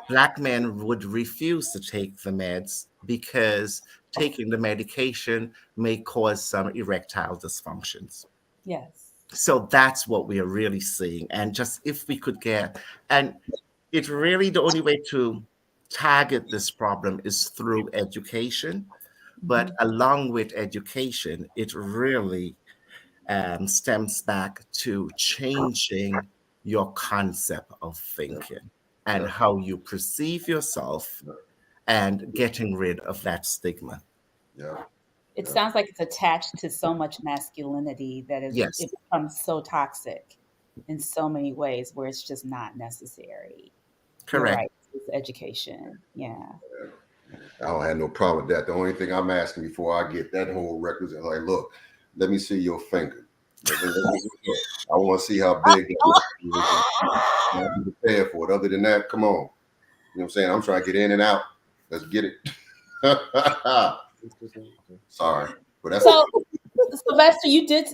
[SPEAKER 7] Black men would refuse to take the meds because taking the medication may cause some erectile dysfunctions.
[SPEAKER 2] Yes.
[SPEAKER 7] So that's what we are really seeing. And just if we could get, and it's really the only way to target this problem is through education. But
[SPEAKER 2] Mhm.
[SPEAKER 7] along with education, it really stems back to changing your concept of thinking and
[SPEAKER 4] Yeah.
[SPEAKER 7] how you perceive yourself, and getting rid of that stigma.
[SPEAKER 4] Yeah.
[SPEAKER 2] It
[SPEAKER 4] Yeah.
[SPEAKER 2] sounds like it's attached to so much masculinity that
[SPEAKER 7] Yes,
[SPEAKER 2] it becomes so toxic in so many ways where it's just not necessary. You're
[SPEAKER 7] correct.
[SPEAKER 2] right. It's education. Yeah.
[SPEAKER 4] I don't have no problem with that. The only thing I'm asking before I get that whole record is like, look, let me see your finger. I want to see how big that is. I'll be prepared for it. Other than that, come on. You know what I'm saying? I'm trying to get in and out. Let's get it. Sorry. But that's
[SPEAKER 2] So, Sylvester,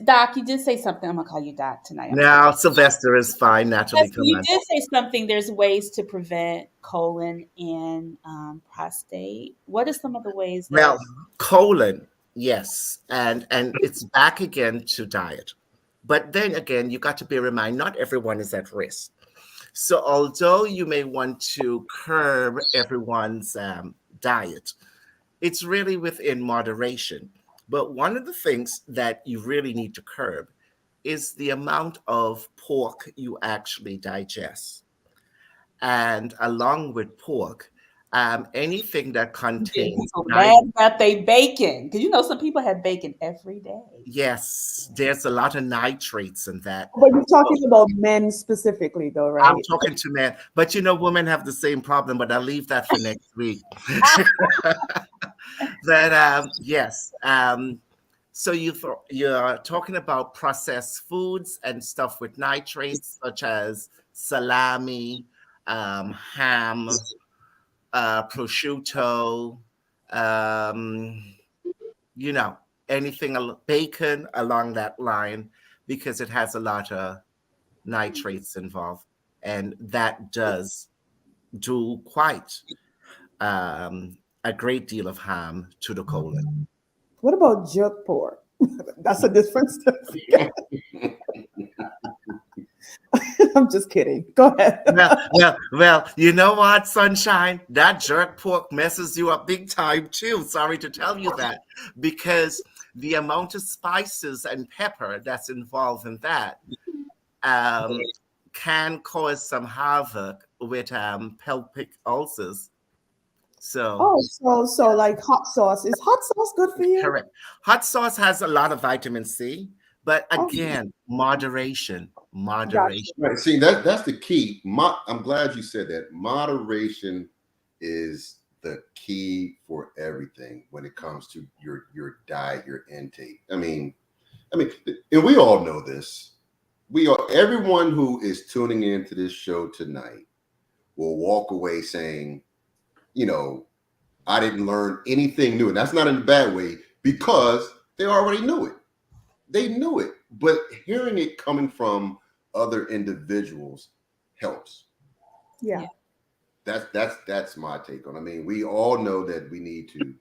[SPEAKER 2] Doc, you did say something. I'm going to call you Doc tonight.
[SPEAKER 7] Now, Sylvester is fine. Natalie,
[SPEAKER 2] Sylvester,
[SPEAKER 7] come
[SPEAKER 2] you
[SPEAKER 7] on.
[SPEAKER 2] did say something. There's ways to prevent colon and prostate. What are some of the ways that?
[SPEAKER 7] Well, colon, yes, and it's back again to diet. But then again, you got to bear in mind, not everyone is at risk. So although you may want to curb everyone's diet, it's really within moderation. But one of the things that you really need to curb is the amount of pork you actually digest. And along with pork, anything that
[SPEAKER 2] Getting
[SPEAKER 7] contains
[SPEAKER 2] so mad about they bacon, because some people have bacon every day.
[SPEAKER 7] yes, there's a lot of nitrates in that.
[SPEAKER 3] But you're talking about men specifically, though,
[SPEAKER 7] I'm
[SPEAKER 3] right?
[SPEAKER 7] talking to men, but women have the same problem, but I'll leave that for next week. That yes, so you're talking about processed foods and stuff with nitrates, such as salami, ham, prosciutto, anything, bacon along that line, because it has a lot of nitrates involved. And that does do quite a great deal of harm to the colon.
[SPEAKER 3] What about jerk pork? That's a different stuff. I'm just kidding. Go ahead.
[SPEAKER 7] Well, you know what, Sunshine? That jerk pork messes you up big time too. Sorry to tell you that, because the amount of spices and pepper that's involved in that can cause some havoc with pelvic ulcers. So,
[SPEAKER 3] so like hot sauce. Is hot sauce good for you?
[SPEAKER 7] correct. Hot sauce has a lot of vitamin C, but again, moderation.
[SPEAKER 3] Gotcha.
[SPEAKER 4] Right. See, that's the key. I'm glad you said that. Moderation is the key for everything when it comes to your diet, your intake. I mean, and we all know this. Everyone who is tuning into this show tonight will walk away saying, I didn't learn anything new. And that's not in a bad way, because they already knew it. They knew it. But hearing it coming from other individuals helps.
[SPEAKER 3] Yeah.
[SPEAKER 4] That's my take on it. I mean, we all know that we need to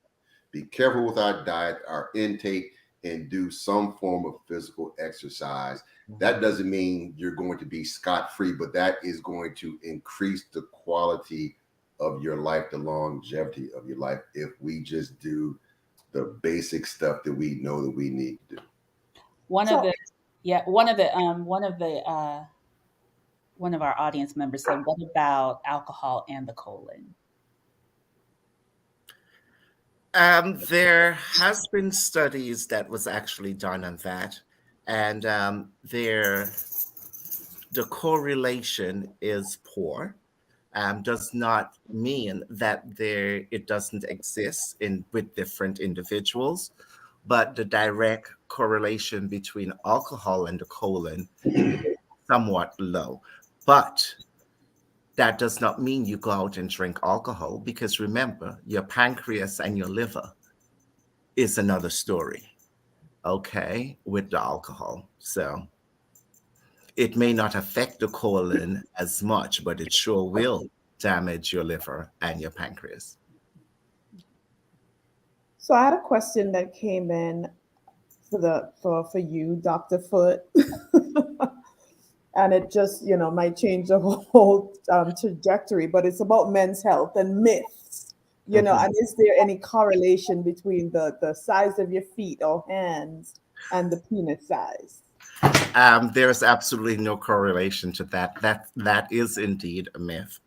[SPEAKER 4] be careful with our diet, our intake, and do some form of physical exercise. That doesn't mean you're going to be scot-free, but that is going to increase the quality of your life, the longevity of your life, if we just do the basic stuff that we know that we need to do.
[SPEAKER 2] One of our audience members said, "What about alcohol and the colon?"
[SPEAKER 7] There has been studies that was actually done on that, and the correlation is poor. Does not mean that it doesn't exist with different individuals, but the direct correlation between alcohol and the colon is somewhat low. But that does not mean you go out and drink alcohol, because remember, your pancreas and your liver is another story, okay, with the alcohol. So it may not affect the colon as much, but it sure will damage your liver and your pancreas.
[SPEAKER 3] So I had a question that came in for you, Dr. Foote. And it just, might change the whole trajectory, but it's about men's health and myths, and is there any correlation between the size of your feet or hands and the penis size?
[SPEAKER 7] There's absolutely no correlation to that. That is indeed a myth.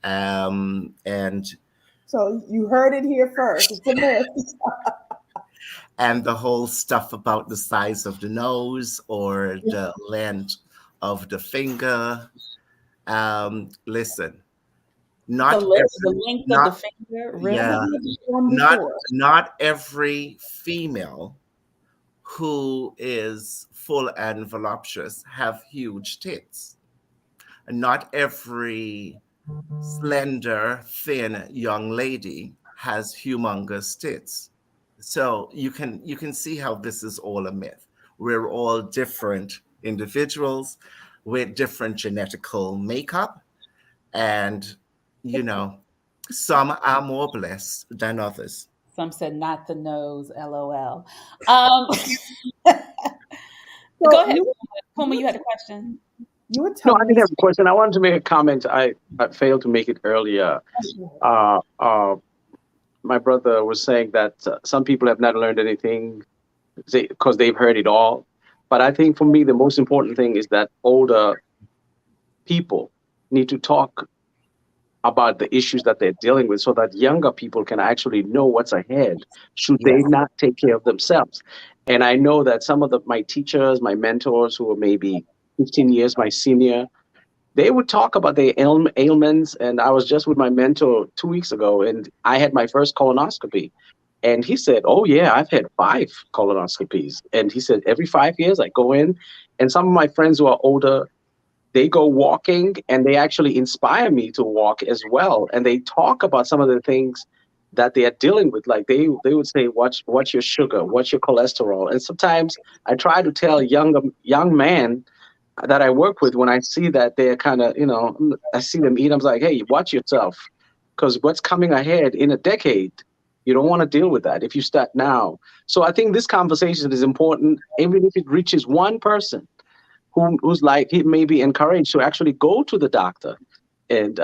[SPEAKER 7] And
[SPEAKER 3] so you heard it here first. It's a myth.
[SPEAKER 7] And the whole stuff about the size of the nose or the length of the finger. Listen, not
[SPEAKER 2] the length of the finger. Really?
[SPEAKER 7] Yeah, not every female who is full and voluptuous have huge tits. Not every slender, thin young lady has humongous tits. So you can see how this is all a myth. We're all different individuals with different genetical makeup, and some are more blessed than others.
[SPEAKER 2] Some said not the nose, LOL. Go ahead, Puma, you had a question.
[SPEAKER 3] You were
[SPEAKER 6] No,
[SPEAKER 3] telling
[SPEAKER 6] I didn't have a question. I wanted to make a comment. I failed to make it earlier. My brother was saying that some people have not learned anything because they've heard it all. But I think for me, the most important thing is that older people need to talk about the issues that they're dealing with, so that younger people can actually know what's ahead should they not take care of themselves. And I know that some of my teachers, my mentors, who are maybe 15 years my senior, they would talk about their ailments. And I was just with my mentor 2 weeks ago, and I had my first colonoscopy. And he said, "Oh yeah, I've had 5 colonoscopies." And he said, every 5 years I go in. And some of my friends who are older, they go walking, and they actually inspire me to walk as well. And they talk about some of the things that they are dealing with. Like they would say, watch your sugar, watch your cholesterol. And sometimes I try to tell young men that I work with, when I see that they're kind of, I see them eat, I'm like, hey, watch yourself, because what's coming ahead in a decade, you don't want to deal with that if you start now. So I think this conversation is important, even if it reaches one person who's like, he may be encouraged to actually go to the doctor and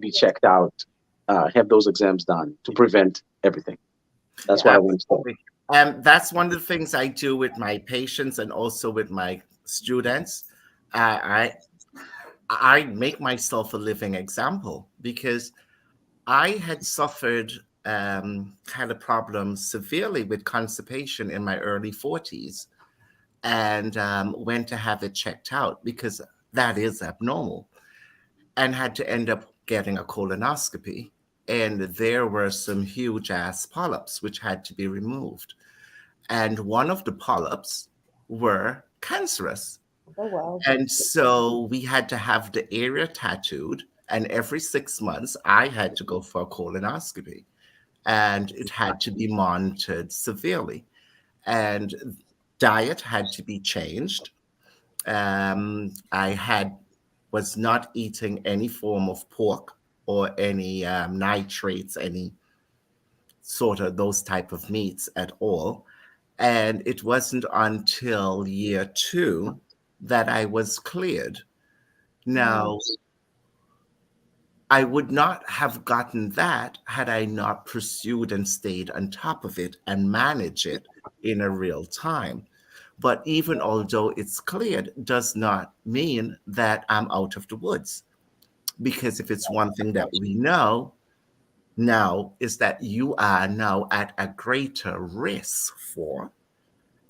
[SPEAKER 6] be checked out, have those exams done to prevent everything. That's what I want to say.
[SPEAKER 7] That's one of the things I do with my patients and also with my students. I make myself a living example, because I had suffered kind of problems severely with constipation in my early 40s, and went to have it checked out because that is abnormal, and had to end up getting a colonoscopy. And there were some huge ass polyps which had to be removed. And one of the polyps were cancerous.
[SPEAKER 3] Oh, wow.
[SPEAKER 7] And so we had to have the area tattooed. And every 6 months, I had to go for a colonoscopy. And it had to be monitored severely. And diet had to be changed. I was not eating any form of pork or any nitrates, any sort of those type of meats at all. And it wasn't until year 2 that I was cleared. Now, I would not have gotten that had I not pursued and stayed on top of it and managed it in a real time. But even although it's cleared, does not mean that I'm out of the woods. Because if it's one thing that we know now, is that you are now at a greater risk for.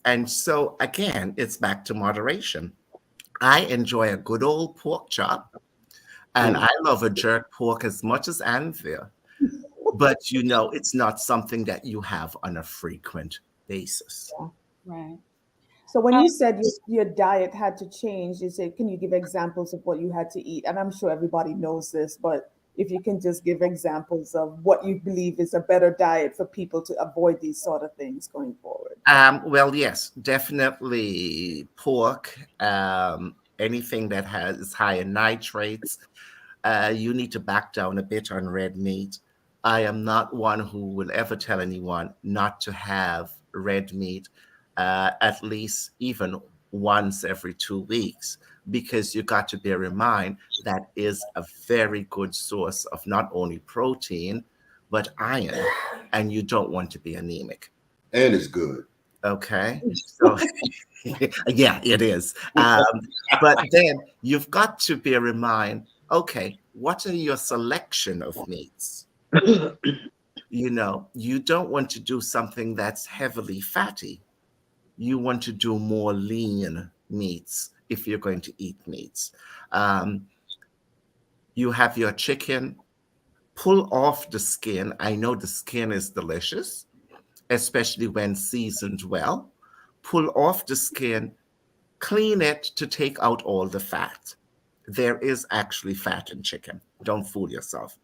[SPEAKER 7] And so again, it's back to moderation. I enjoy a good old pork chop, and I love a jerk pork as much as Anvil. But it's not something that you have on a frequent basis.
[SPEAKER 2] Right.
[SPEAKER 3] So when you said your diet had to change, you said, can you give examples of what you had to eat? And I'm sure everybody knows this, but if you can just give examples of what you believe is a better diet for people to avoid these sort of things going forward.
[SPEAKER 7] Well, yes, definitely pork, anything that is high in nitrates. You need to back down a bit on red meat. I am not one who will ever tell anyone not to have red meat, at least even once every 2 weeks, because you got to bear in mind that is a very good source of not only protein, but iron, and you don't want to be anemic.
[SPEAKER 4] And it's good.
[SPEAKER 7] Okay. So, yeah, it is. But then you've got to bear in mind, okay, what are your selection of meats? You don't want to do something that's heavily fatty. You want to do more lean meats if you're going to eat meats. You have your chicken, pull off the skin. I know the skin is delicious, especially when seasoned well. Pull off the skin, clean it to take out all the fat. There is actually fat in chicken. Don't fool yourself.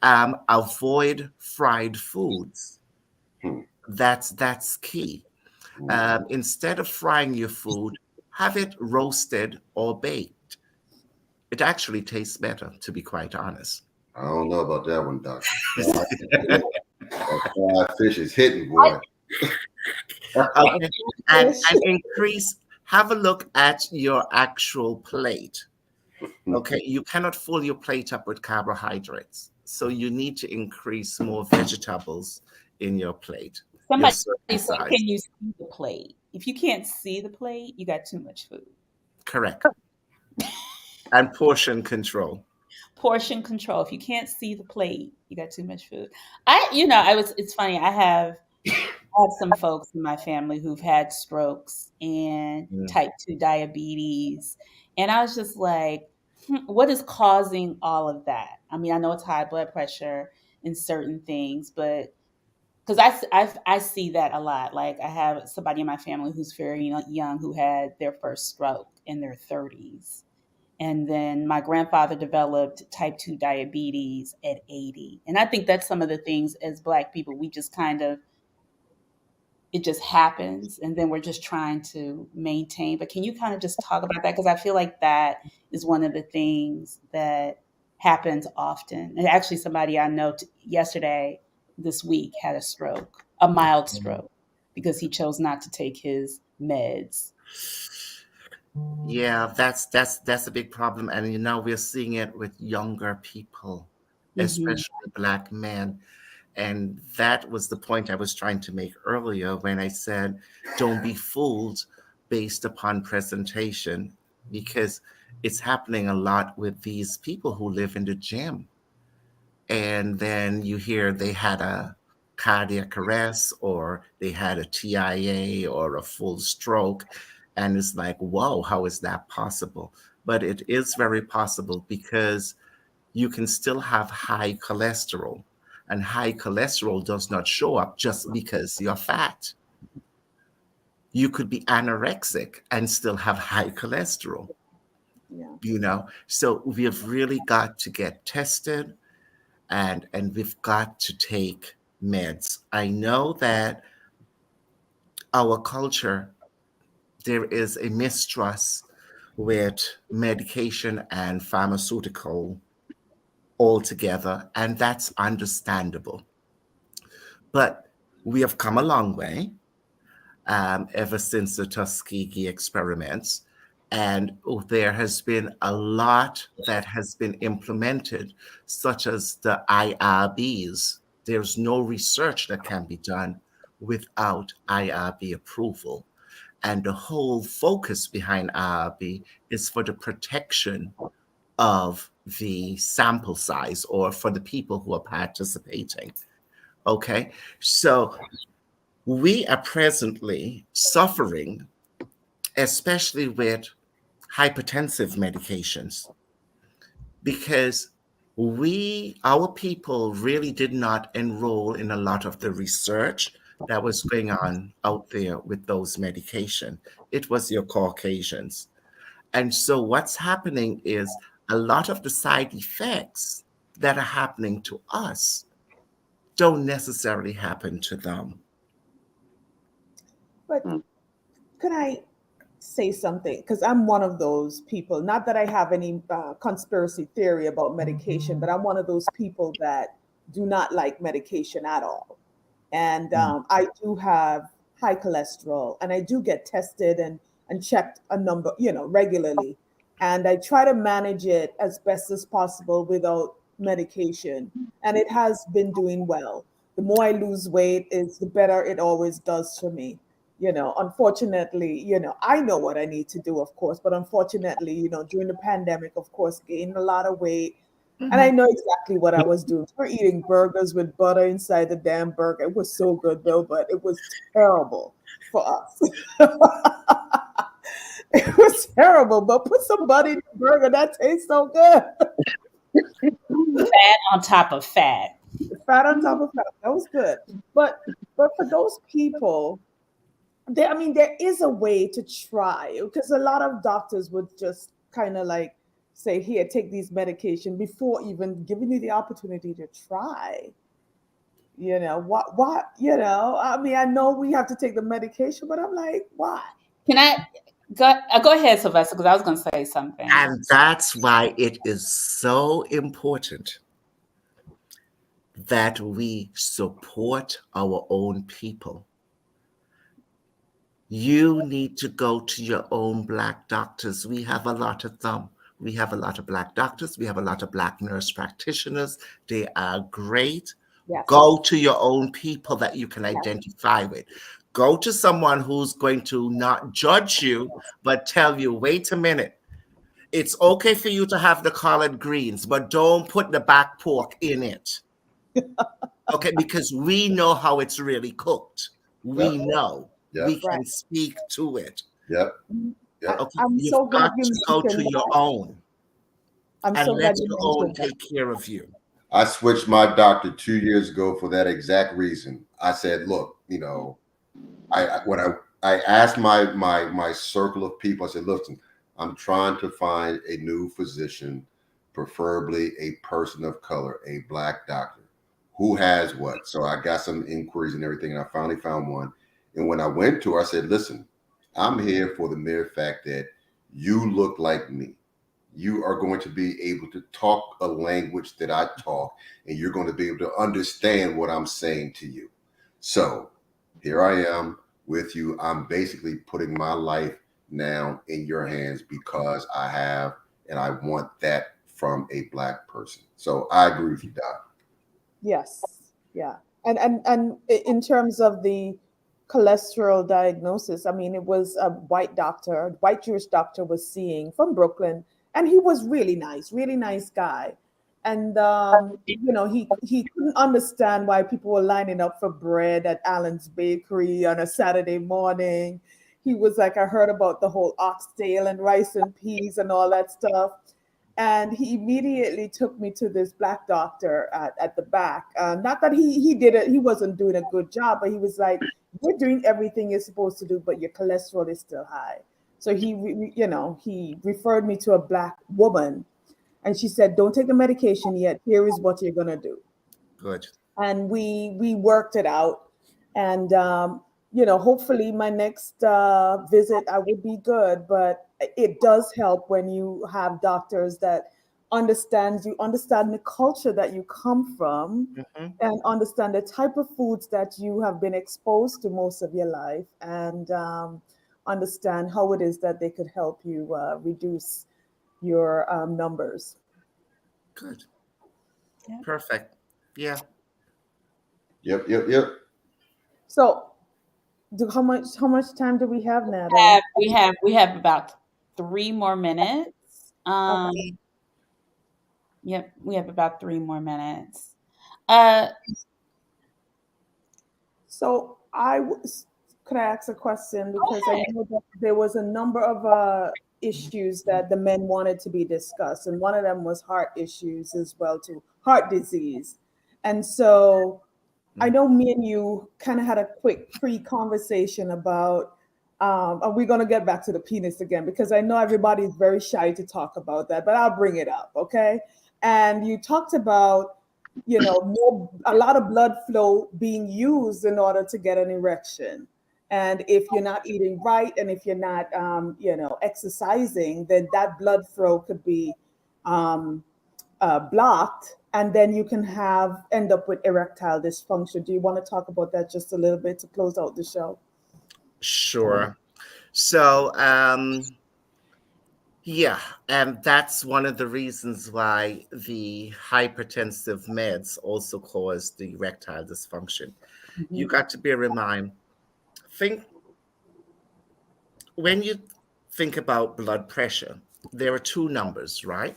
[SPEAKER 7] Avoid fried foods. That's key. Instead of frying your food, have it roasted or baked. It actually tastes better, to be quite honest.
[SPEAKER 4] I don't know about that one, Doctor. Fried fish is hitting, boy.
[SPEAKER 7] Okay. And have a look at your actual plate. Okay, you cannot fill your plate up with carbohydrates. So you need to increase more vegetables in your plate.
[SPEAKER 2] Somebody said, can you see the plate? If you can't see the plate, you got too much food.
[SPEAKER 7] Correct. And portion control.
[SPEAKER 2] Portion control. If you can't see the plate, you got too much food. It's funny. I have some folks in my family who've had strokes and type 2 diabetes. And I was just like, what is causing all of that? I mean, I know it's high blood pressure and certain things, but because I see that a lot. Like I have somebody in my family who's very young who had their first stroke in their 30s. And then my grandfather developed type 2 diabetes at 80. And I think that's some of the things as Black people, we just kind of, it just happens. And then we're just trying to maintain. But can you kind of just talk about that? Because I feel like that is one of the things that happens often. And actually, somebody I know yesterday, this week, had a stroke, a mild stroke, because he chose not to take his meds.
[SPEAKER 7] Yeah, that's a big problem, and we're seeing it with younger people, especially Black men. And that was the point I was trying to make earlier when I said, don't be fooled based upon presentation, because it's happening a lot with these people who live in the gym. And then you hear they had a cardiac arrest or they had a TIA or a full stroke. And it's like, whoa, how is that possible? But it is very possible because you can still have high cholesterol. And high cholesterol does not show up just because you're fat. You could be anorexic and still have high cholesterol.
[SPEAKER 3] Yeah.
[SPEAKER 7] So we've really got to get tested, and we've got to take meds. I know that our culture, there is a mistrust with medication and pharmaceutical altogether, and that's understandable. But we have come a long way ever since the Tuskegee experiments, and there has been a lot that has been implemented, such as the IRBs. There's no research that can be done without IRB approval. And the whole focus behind IRB is for the protection of the sample size, or for the people who are participating. Okay, so we are presently suffering, especially with hypertensive medications, because our people really did not enroll in a lot of the research that was going on out there with those medications. It was your Caucasians. And so what's happening is a lot of the side effects that are happening to us don't necessarily happen to them.
[SPEAKER 3] But can I say something? Because I'm one of those people, not that I have any conspiracy theory about medication, but I'm one of those people that do not like medication at all. And I do have high cholesterol, and I do get tested and checked a number, regularly. And I try to manage it as best as possible without medication. And it has been doing well. The more I lose weight, is the better it always does for me. Unfortunately, I know what I need to do, of course, but unfortunately, during the pandemic, of course, gained a lot of weight. And I know exactly what I was doing. We're eating burgers with butter inside the damn burger. It was so good, Bill, but it was terrible for us. It was terrible, but put some butter in the burger. That tastes so good.
[SPEAKER 2] Fat on top of fat.
[SPEAKER 3] Fat on top of fat. That was good. But for those people, there is a way to try, because a lot of doctors would just kind of like say, here, take these medication before even giving you the opportunity to try. What, I know we have to take the medication, but I'm like, why?
[SPEAKER 2] Can I go ahead, Sylvester, because I was going to say something.
[SPEAKER 7] And that's why it is so important that we support our own people. You need to go to your own Black doctors. We have a lot of them. We have a lot of Black doctors. We have a lot of Black nurse practitioners. They are great.
[SPEAKER 3] Yes.
[SPEAKER 7] Go to your own people that you can identify with. Go to someone who's going to not judge you, but tell you, wait a minute. It's okay for you to have the collard greens, but don't put the back pork in it. Okay, because we know how it's really cooked. We know. We can speak to it.
[SPEAKER 4] Yep.
[SPEAKER 7] Okay.
[SPEAKER 3] I'm
[SPEAKER 7] You've
[SPEAKER 3] so glad
[SPEAKER 7] got
[SPEAKER 3] you
[SPEAKER 7] to go to
[SPEAKER 3] mentioned
[SPEAKER 7] your
[SPEAKER 3] that.
[SPEAKER 7] own.
[SPEAKER 3] I'm
[SPEAKER 7] and
[SPEAKER 3] so
[SPEAKER 7] let
[SPEAKER 3] glad you
[SPEAKER 7] your own
[SPEAKER 3] mentioned that.
[SPEAKER 7] take care of you.
[SPEAKER 4] I switched my doctor 2 years ago for that exact reason. I said, look, when I asked my circle of people, I said, listen, I'm trying to find a new physician, preferably a person of color, a Black doctor who has what. So I got some inquiries and everything, and I finally found one. And when I went to her, I said, listen, I'm here for the mere fact that you look like me. You are going to be able to talk a language that I talk, and you're going to be able to understand what I'm saying to you. So here I am with you. I'm basically putting my life now in your hands because I have and I want that from a Black person. So I agree with you, Doc.
[SPEAKER 3] Yes. Yeah. And in terms of the cholesterol diagnosis, I mean, it was a white doctor, white Jewish doctor was seeing from Brooklyn, and he was really nice guy. And he couldn't understand why people were lining up for bread at Allen's Bakery on a Saturday morning. He was like, I heard about the whole oxtail and rice and peas and all that stuff. And he immediately took me to this Black doctor at the back. Not that he did it, he wasn't doing a good job, but he was like, "You're doing everything you're supposed to do, but your cholesterol is still high." So he referred me to a Black woman, and she said, "Don't take the medication yet. Here is what you're gonna do."
[SPEAKER 7] Good.
[SPEAKER 3] And we worked it out. And hopefully my next visit I would be good. But it does help when you have doctors that understand the culture that you come from,
[SPEAKER 7] Mhm.
[SPEAKER 3] and understand the type of foods that you have been exposed to most of your life, and understand how it is that they could help you reduce your numbers.
[SPEAKER 7] Good.
[SPEAKER 2] Yeah.
[SPEAKER 7] Perfect. Yeah.
[SPEAKER 4] Yep.
[SPEAKER 3] So how much time do we have, Natalie?
[SPEAKER 2] We have about 3 more minutes.
[SPEAKER 3] Okay.
[SPEAKER 2] Yep, we have about 3 more minutes. Uh,
[SPEAKER 3] So could I ask a question,
[SPEAKER 2] Go
[SPEAKER 3] because I
[SPEAKER 2] ahead.
[SPEAKER 3] know that there was a number of issues that the men wanted to be discussed, and one of them was heart issues as well, too, heart disease. And so I
[SPEAKER 7] Mm.
[SPEAKER 3] know me and you kind of had a quick pre-conversation about, and we're going to get back to the penis again, because I know everybody's very shy to talk about that, but I'll bring it up, okay? And you talked about, a lot of blood flow being used in order to get an erection. And if you're not eating right, and if you're not, exercising, then that blood flow could be um, blocked, and then you can end up with erectile dysfunction. Do you want to talk about that just a little bit to close out the show?
[SPEAKER 7] Sure. So, yeah, and that's one of the reasons why the hypertensive meds also cause the erectile dysfunction. You
[SPEAKER 3] Mhm.
[SPEAKER 7] got to bear in mind, think when you think about blood pressure, there are two numbers, right?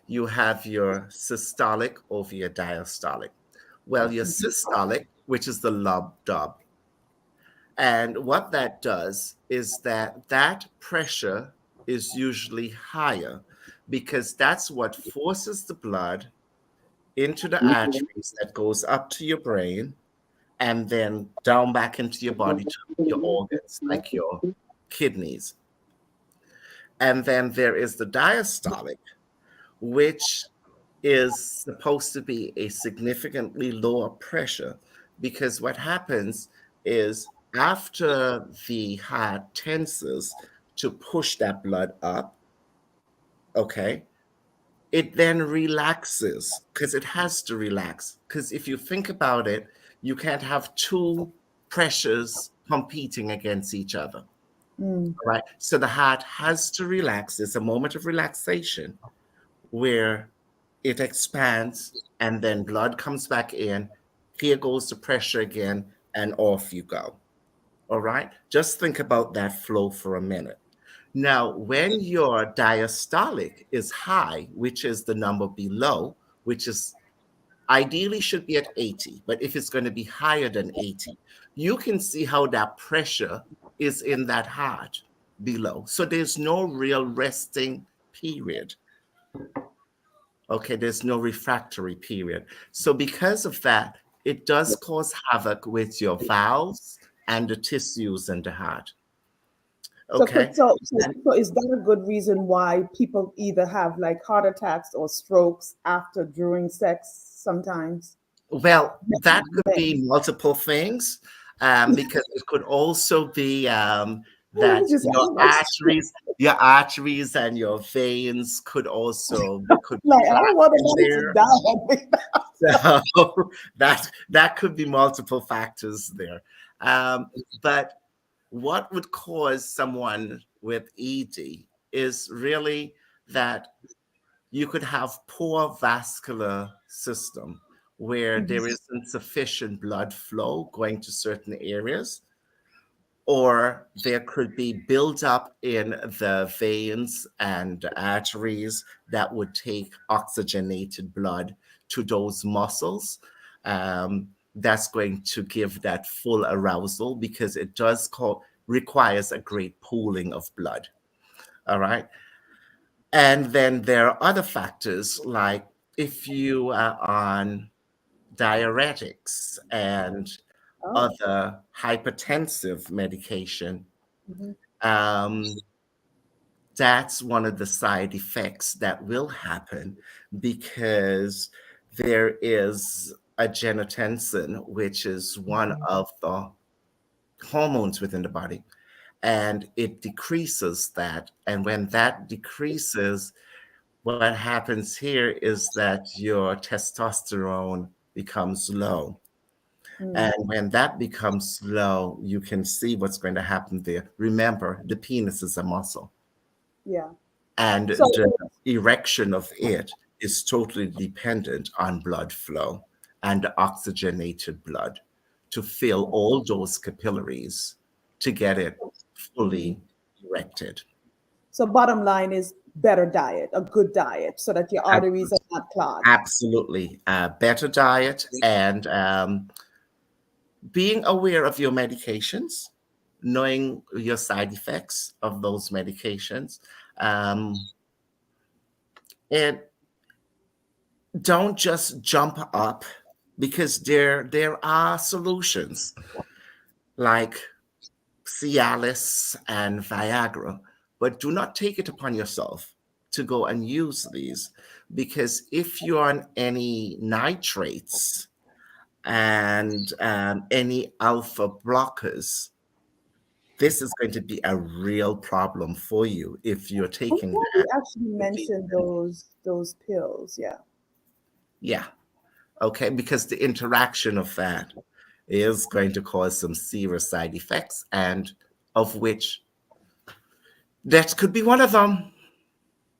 [SPEAKER 7] You have your systolic over your diastolic. Well, your systolic, which is the lub dub, and what that does is that pressure is usually higher because that's what forces the blood into the arteries that goes up to your brain and then down back into your body to your organs like your kidneys. And then there is the diastolic, which is supposed to be a significantly lower pressure because what happens is after the heart tenses to push that blood up, okay, it then relaxes because it has to relax. Because if you think about it, you can't have two pressures competing against each other,
[SPEAKER 3] Mm.
[SPEAKER 7] right? So the heart has to relax. It's a moment of relaxation where it expands and then blood comes back in. Here goes the pressure again, and off you go. All right. Just think about that flow for a minute. Now, when your diastolic is high, which is the number below, which is ideally should be at 80, but if it's going to be higher than 80, you can see how that pressure is in that heart below. So there's no real resting period. Okay, there's no refractory period. So because of that, it does cause havoc with your valves and the tissues in the heart.
[SPEAKER 3] So,
[SPEAKER 7] Okay.
[SPEAKER 3] so is that a good reason why people either have like heart attacks or strokes after during sex sometimes?
[SPEAKER 7] Well, that could
[SPEAKER 3] Men.
[SPEAKER 7] be multiple things, because it could also be that
[SPEAKER 3] Just
[SPEAKER 7] your arteries and your veins could also could be
[SPEAKER 3] like I don't
[SPEAKER 7] blocked
[SPEAKER 3] want
[SPEAKER 7] in there.
[SPEAKER 3] a man to die.
[SPEAKER 7] So that could be multiple factors there. But what would cause someone with ED is really that you could have poor vascular system where there isn't sufficient blood flow going to certain areas, or there could be buildup in the veins and arteries that would take oxygenated blood to those muscles. That's going to give that full arousal because it does requires a great pooling of blood. All right. And then there are other factors like if you are on diuretics and
[SPEAKER 3] Oh.
[SPEAKER 7] other hypertensive medication,
[SPEAKER 3] Mhm.
[SPEAKER 7] that's one of the side effects that will happen because there is a angiotensin, which is one of the hormones within the body, and it decreases that. And when that decreases, what happens here is that your testosterone becomes low. And when that becomes low, you can see what's going to happen there. Remember, the penis is a muscle,
[SPEAKER 3] Yeah.
[SPEAKER 7] and
[SPEAKER 3] So
[SPEAKER 7] the erection of it is totally dependent on blood flow and oxygenated blood to fill all those capillaries to get it fully erected.
[SPEAKER 3] so bottom line is better diet, a good diet, so that your arteries are not clogged.
[SPEAKER 7] Absolutely. Better diet and being aware of your medications, knowing your side effects of those medications, and don't just jump up because there are solutions like Cialis and Viagra, but do not take it upon yourself to go and use these because if you're on any nitrates and any alpha blockers, this is going to be a real problem for you if you're
[SPEAKER 3] I'm
[SPEAKER 7] taking
[SPEAKER 3] glad
[SPEAKER 7] that.
[SPEAKER 3] you actually mentioned those pills. Yeah.
[SPEAKER 7] Yeah. Okay. Because the interaction of that is going to cause some serious side effects, and of which that could be one of them.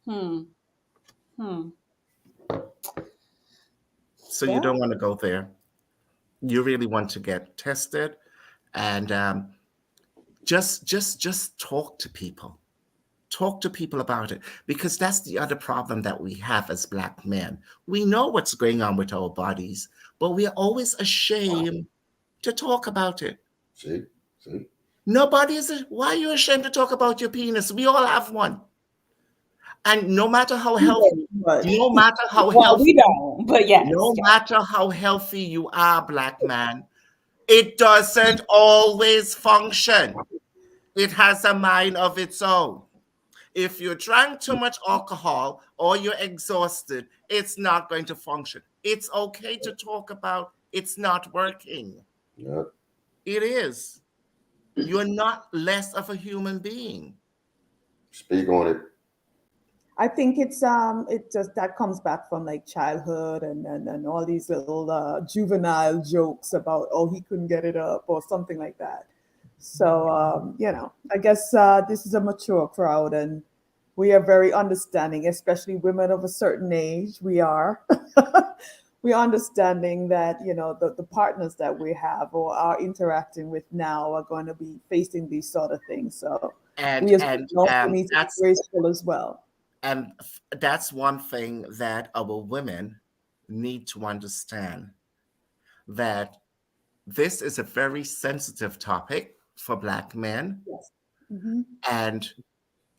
[SPEAKER 2] Hmm. Hmm.
[SPEAKER 7] So you
[SPEAKER 3] Yeah.
[SPEAKER 7] don't want to go there. You really want to get tested and just talk to people. Talk to people about it because that's the other problem that we have as Black men. We know what's going on with our bodies, but we are always ashamed to talk about it.
[SPEAKER 4] See?
[SPEAKER 7] Nobody is. Why are you ashamed to talk about your penis? We all have one. And no matter how healthy,
[SPEAKER 3] But
[SPEAKER 7] no matter how
[SPEAKER 2] Well, we
[SPEAKER 7] healthy,
[SPEAKER 2] don't, but yes.
[SPEAKER 7] no matter how healthy you are, Black man, it doesn't always function. It has a mind of its own. If you drank too much alcohol or you're exhausted, it's not going to function. It's okay to talk about it's not working.
[SPEAKER 4] Yep.
[SPEAKER 7] It is. You're not less of a human being.
[SPEAKER 4] Speak on it.
[SPEAKER 3] I think it just that comes back from like childhood and all these little juvenile jokes about oh he couldn't get it up or something like that. So I guess this is a mature crowd and we are very understanding, especially women of a certain age. We are. We are understanding that the partners that we have or are interacting with now are going to be facing these sort of things. So
[SPEAKER 7] And
[SPEAKER 3] we as
[SPEAKER 7] and
[SPEAKER 3] women also need to be graceful as well.
[SPEAKER 7] and that's one thing that our women need to understand, that this is a very sensitive topic for Black men.
[SPEAKER 3] Yes. Mm-hmm.
[SPEAKER 7] And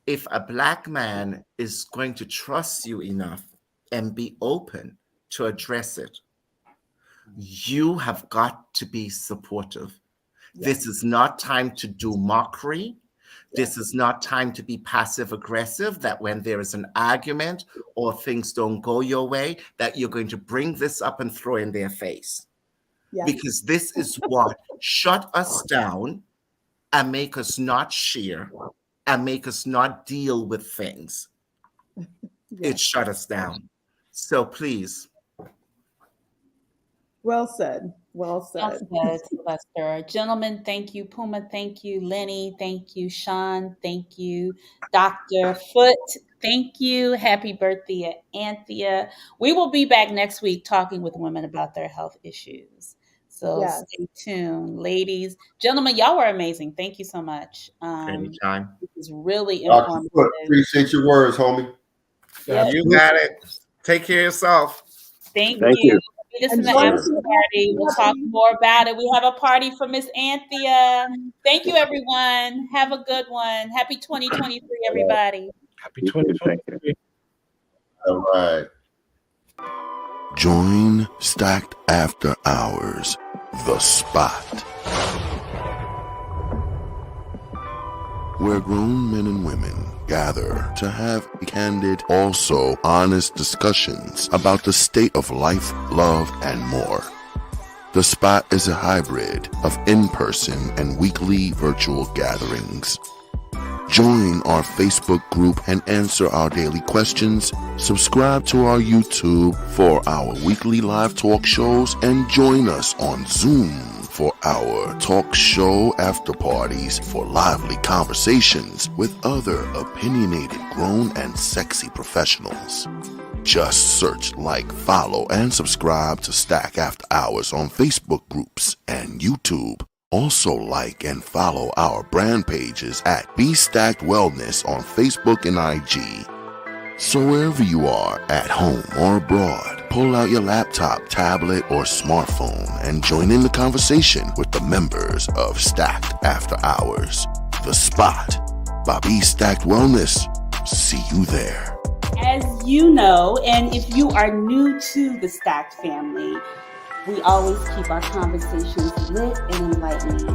[SPEAKER 7] if a Black man is going to trust you enough and be open to address it, you have got to be supportive.
[SPEAKER 3] Yes.
[SPEAKER 7] This is not time to do mockery. This is not time to be passive aggressive, that when there is an argument or things don't go your way, that you're going to bring this up and throw in their face.
[SPEAKER 3] Yeah.
[SPEAKER 7] Because this is what shut us down and make us not share and make us not deal with things. It shut us down. So please.
[SPEAKER 3] Well said. Well said.
[SPEAKER 2] Well said, Sylvester. Gentlemen, thank you. Puma, thank you. Lenny, thank you. Sean, thank you. Dr. Foote, thank you. Happy birthday, Anthea. We will be back next week talking with women about their health issues. So stay tuned, ladies. Gentlemen, y'all were amazing. Thank you so much.
[SPEAKER 7] Anytime.
[SPEAKER 2] It was really
[SPEAKER 4] Dr.
[SPEAKER 2] informative.
[SPEAKER 4] Foote, appreciate your words, homie.
[SPEAKER 2] Yep.
[SPEAKER 7] You got it. Take care of yourself.
[SPEAKER 2] Thank you. Meet us in the
[SPEAKER 3] Enjoy
[SPEAKER 2] after party. We'll talk more about it. We have a party for Miss Anthea. Thank you, everyone. Have a good one. Happy 2023, everybody.
[SPEAKER 5] Happy 2023.
[SPEAKER 4] All right.
[SPEAKER 8] Join Stacked After Hours, The Spot, where grown men and women gather to have candid, also honest discussions about the state of life, love, and more. The Spot is a hybrid of in-person and weekly virtual gatherings. Join our Facebook group and answer our daily questions. Subscribe to our YouTube for our weekly live talk shows and join us on Zoom for our talk show after parties for lively conversations with other opinionated, grown, and sexy professionals. Just search, like, follow, and subscribe to Stack After Hours on Facebook groups and YouTube. Also like and follow our brand pages at Be Stacked Wellness on Facebook and IG. So wherever you are, at home or abroad, pull out your laptop, tablet, or smartphone and join in the conversation with the members of Stacked After Hours. The Spot by Be Stacked Wellness. See you there.
[SPEAKER 2] As you know, and if you are new to the Stacked family, we always keep our conversations lit and enlightening.